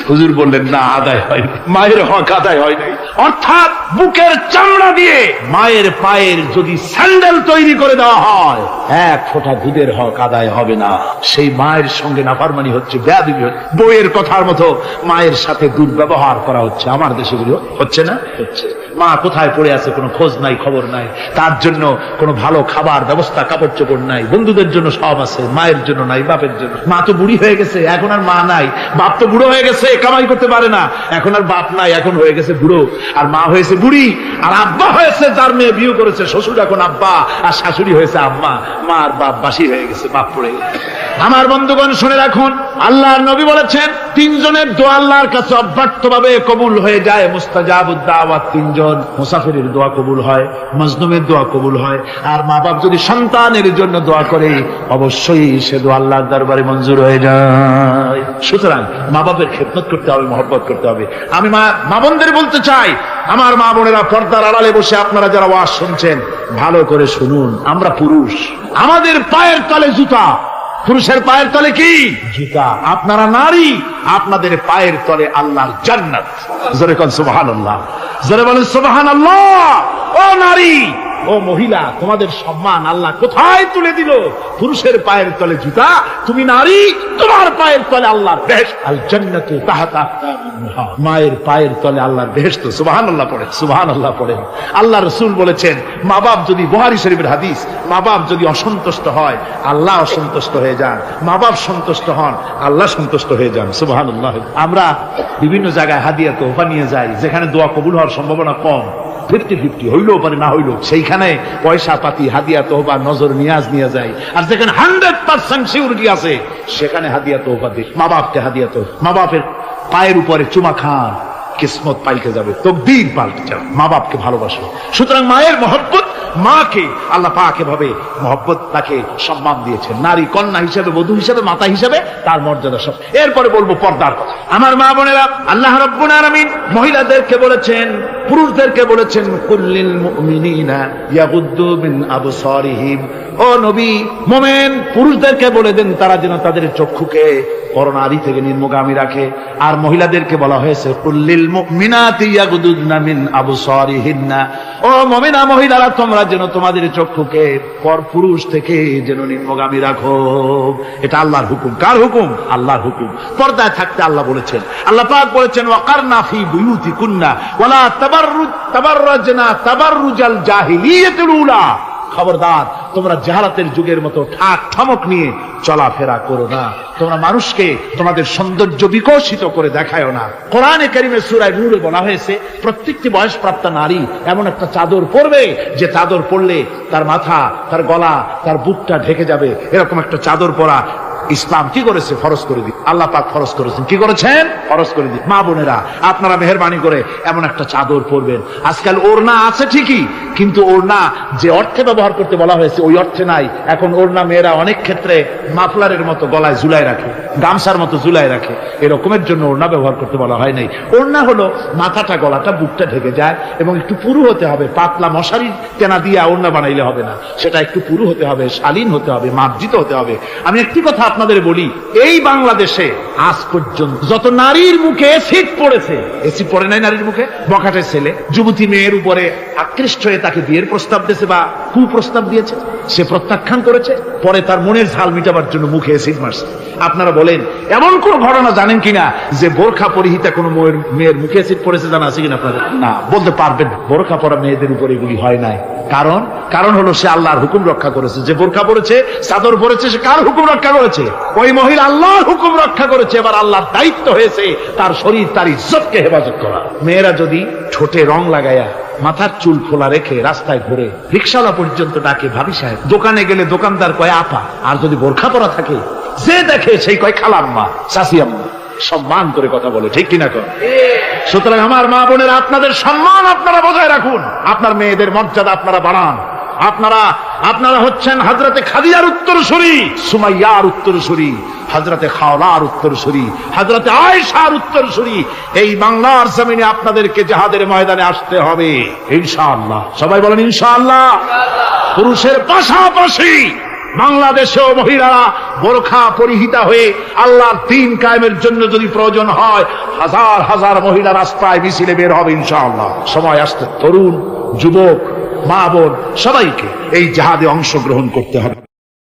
হুজুর বললেন, না, আদায় হয়, মায়ের হক আদায় হয় নাই। অর্থাৎ বুকের চামড়া দিয়ে মায়ের পায়ের যদি স্যান্ডেল তৈরি করে দেওয়া হয়, এক ফোঁটা দুধের হক আদায় হবে না। সেই মায়ের সঙ্গে নাফরমানি হচ্ছে, বেয়াদবি হচ্ছে। বইয়ের কথার মতো মায়ের সাথে দুর্ব্যবহার করা হচ্ছে। আমার দেশে হচ্ছে না? হচ্ছে। মা কোথায় পড়ে আছে কোনো খোঁজ নাই, খবর নাই। তার জন্য কোনো ভালো খাবার ব্যবস্থা, কাপড় চোপড় নাই। বন্ধুদের জন্য সব আছে, মায়ের জন্য নাই, বাপের জন্য। মা তো বুড়ি হয়ে গেছে, এখন আর মা নাই। বাপ তো বুড়ো হয়ে গেছে, কামাই করতে পারে না, এখন আর বাপ নাই, এখন হয়ে গেছে বুড়ো। আর মা হয়েছে বুড়ি। আর আব্বা হয়েছে, যার মেয়ে বিয়ে করেছে, শ্বশুর এখন আব্বা, আর শাশুড়ি হয়েছে আম্মা। মা আর বাপ বাসি হয়ে গেছে, বাপ পড়ে গেছে। আমার বন্ধুগণ শুনে রাখুন, আল্লাহর নবী বলেছেন, তিনজনের দোয়া আল্লাহর কাছে অব্যর্থভাবে কবুল হয়ে যায়। মুস্তাজাবুদ দাওয়াত তিনজন। মুসাফিরের দোয়া কবুল হয়, মজলুমের দোয়া কবুল হয়, আর মা বাপ যদি সন্তানের জন্য দোয়া করে অবশ্যই সে দোয়া আল্লাহর দরবারে মঞ্জুর হয়ে যায়। সুতরাং মা বাপের খেদমত করতে হবে, মহব্বত করতে হবে। আমি মা বোনদের বলতে চাই, আমার মা বোনেরা পর্দার আড়ালে বসে আপনারা যারা ওয়াজ শুনছেন, ভালো করে শুনুন। আমরা পুরুষ, আমাদের পায়ের তলে জুতা। পুরুষের পায়ের তলে কি? জুতা। আপনারা নারী, আপনাদের পায়ের তলে আল্লাহর জান্নাত। জোরে বলেন সুবহানাল্লাহ, জোরে বলেন সুবহানাল্লাহ। ও নারী, ও মহিলা, তোমাদের সম্মান আল্লাহ কোথায় তুলে দিল? পুরুষের পায়ের তলে জুতা, তুমি নারী, তোমার পায়ের তলে আল্লাহর বেহেশত। আল জান্নাতু তাহতা আকদামিহা। মায়ের পায়ের তলে আল্লাহর বেহেশত। সুবহানাল্লাহ পড়ে, সুবহানাল্লাহ পড়ে। আল্লাহ রাসূল বলেছেন, মা বাপ যদি, বুখারী শরীফের হাদিস, মা বাপ যদি অসন্তুষ্ট হয়, আল্লাহ অসন্তুষ্ট হয়ে যান। মা বাপ সন্তুষ্ট হন, আল্লাহ সন্তুষ্ট হয়ে যান। সুবহানাল্লাহ। আমরা বিভিন্ন জায়গায় হাদিয়া তোহফা নিয়ে যাই, যেখানে দোয়া কবুল হওয়ার সম্ভাবনা কম, 50-50 হইলেও পারে, না হইলেও, সেইখানে পয়সা পাতি, হাদিয়া তোহবা, নজর নিয়াজ নিয়ে যায়। আর যেখানে 100% সিউরিটি আছে, সেখানে হাদিয়া তোহবা দিই। মা বাপকে হাদিয়া তো, মা বাপের পায়ের উপরে চুমা খান, কিসমত পাল্টে যাবে, তকদীর পাল্টে যাবে। মা বাপকে ভালোবাসো। সুতরাং মায়ের মহব্বত, মাকে আল্লাহ পাক এভাবে মহব্বত, তাকে সম্মান দিয়েছেন। নারী কন্যা হিসেবে, বধূ হিসেবে, মাতা হিসেবে তার মর্যাদা সব। এরপরে বলবো পর্দার কথা। আমার মা বোনেরা, আল্লাহ রাব্বুল আলামিন মহিলাদেরকে বলেছেন, পুরুষদেরকে বলেছেন কুল্লিল মুমিনিনা ইয়াগুদ্দু মিন আবসারিহিম, ও নবী মোমেন পুরুষদেরকে বলে দেন তারা যেন তাদের চক্ষুকে পরনারী থেকে নিম্নগামী রাখে। আর মহিলাদেরকে বলা হয়েছে কুল্লিল মুমিনাতি ইয়াগুদ্দুনা মিন আবসারিহিন্না, ও মুমিনা মহিলারা তোমরা যেন তোমাদের চক্ষুকে পরপুরুষ থেকে যেন নিম্নগামী রাখো। এটা আল্লাহর হুকুম। কার হুকুম? আল্লাহর হুকুম। পর্দায় থাকতে আল্লাহ বলেছেন, আল্লাহ পাক বলেছেন ওয়াকারনা ফি বুয়ুতিকুন্না ওয়ালা তাবাররাজনা তাবাররুজাল জাহিলিয়াতিল উলা, খবরদার তোমরা জাহালাতের যুগের মতো ঠাক ঠমক নিয়ে চলাফেরা করো না, তোমরা মানুষকে তোমাদের সৌন্দর্য বিকশিত করে দেখায়ও না। কোরআনে কারীমে সূরা নূরে বলা হয়েছে প্রত্যেকটি বয়সপ্রাপ্ত নারী এমন একটা চাদর পরবে যে চাদর পরলে তার মাথা, তার গলা, তার বুকটা ঢেকে যাবে। এরকম একটা চাদর পরা ইসলাম কি করেছে? ফরজ করে দিই। আল্লাহ পাক ফরজ করেছেন। কি করেছেন? ফরজ করে দিই। মা বোনেরা আপনারা মেহেরবানি করে এমন একটা চাদর পরবেন। আজকাল ওড়না আছে ঠিকই, কিন্তু ওড়না যে অর্থে ব্যবহার করতে বলা হয়েছে ওই অর্থে নাই। এখন ওড়না মেয়েরা অনেক ক্ষেত্রে মাফলারের মতো গলায় ঝুলায় রাখে, গামছার মতো ঝুলায় রাখে, এরকমের জন্য ওড়না ব্যবহার করতে বলা হয় নাই। ওড়না হলো মাথাটা, গলাটা, বুকটা ঢেকে যায় এবং একটু পুরু হতে হবে। পাতলা মশারি টেনা দিয়ে ওড়না বানাইলে হবে না, সেটা একটু পুরু হতে হবে, শালীন হতে হবে, মার্জিত হতে হবে। আমি একটি কথা আপনাদের বলি, এই বাংলাদেশে আজ পর্যন্ত যত নারীর মুখে এসিড পড়েছে, এসিড পড়ে নাই নারীর মুখে? বখাটের ছেলে যুবতী মেয়ের উপরে আকৃষ্ট হয়ে তাকে বিয়ের প্রস্তাব দিয়েছে বা কুপ্রস্তাব দিয়েছে, সে প্রত্যাখ্যান করেছে, পরে তার মনের ঝাল মিটাবার জন্য মুখে এসিড মারছে। আপনারা বলেন এমন কোন ঘটনা জানেন কিনা যে বোরখা পরিহিতা কোন মেয়ের মুখে এসিড পড়েছে? জানা আছে কিনা আপনাদের? না, বলতে পারবেন বোরখা পরা মেয়েদের উপর এগুলি হয় নাই। কারণ হলো সে আল্লাহর হুকুম রক্ষা করেছে। যে বোরখা পরেছে, চাদর পরেছে, সে কার হুকুম রক্ষা করেছে? ওই মহিলা আল্লাহর হুকুম রক্ষা করেছে। এবার আল্লাহর দায়িত্ব হয়েছে তার শরীর, তার ইজ্জতকে হেফাজত করা। মেয়েরা যদি ঠোঁটে রং লাগায়া, মাথার চুল খোলা রেখে রাস্তায় ঘুরে, রিক্সাওয়ালা পর্যন্ত ডাকে ভাবি সাহেব, দোকানে গেলে দোকানদার কয় আপা, আর যদি বোরখা পরা থাকে যে দেখে সেই কয় খালাম্মা, চাচি আম্মা, সম্মান করে কথা বলে, ঠিক কিনা কর? সুতরাং আমার মা বোনেরা আপনাদের সম্মান আপনারা বজায় রাখুন, আপনার মেয়েদের মর্যাদা আপনারা বাড়ান। আপনারা হচ্ছেন হযরতে খাদিজার উত্তরসূরি, সুমাইয়ার উত্তরসূরি, হযরতে খাওলার উত্তরসূরি, হযরতে আয়েশার উত্তরসূরি। এই বাংলার জমিনে আপনাদেরকে জিহাদের ময়দানে আসতে হবে ইনশাআল্লাহ। সবাই বলেন ইনশাআল্লাহ। পুরুষের পাশাপাশি বাংলাদেশেও মহিলারা বোরখা পরিহিতা হয়ে আল্লাহর দ্বীন কায়েমের জন্য যদি প্রয়োজন হয়, হাজার হাজার মহিলা রাস্তায় মিছিলে বের হবে ইনশাআল্লাহ। সময় আসতে তরুণ, যুবক, মা বোন সবাইকে এই জিহাদে অংশগ্রহণ করতে হবে।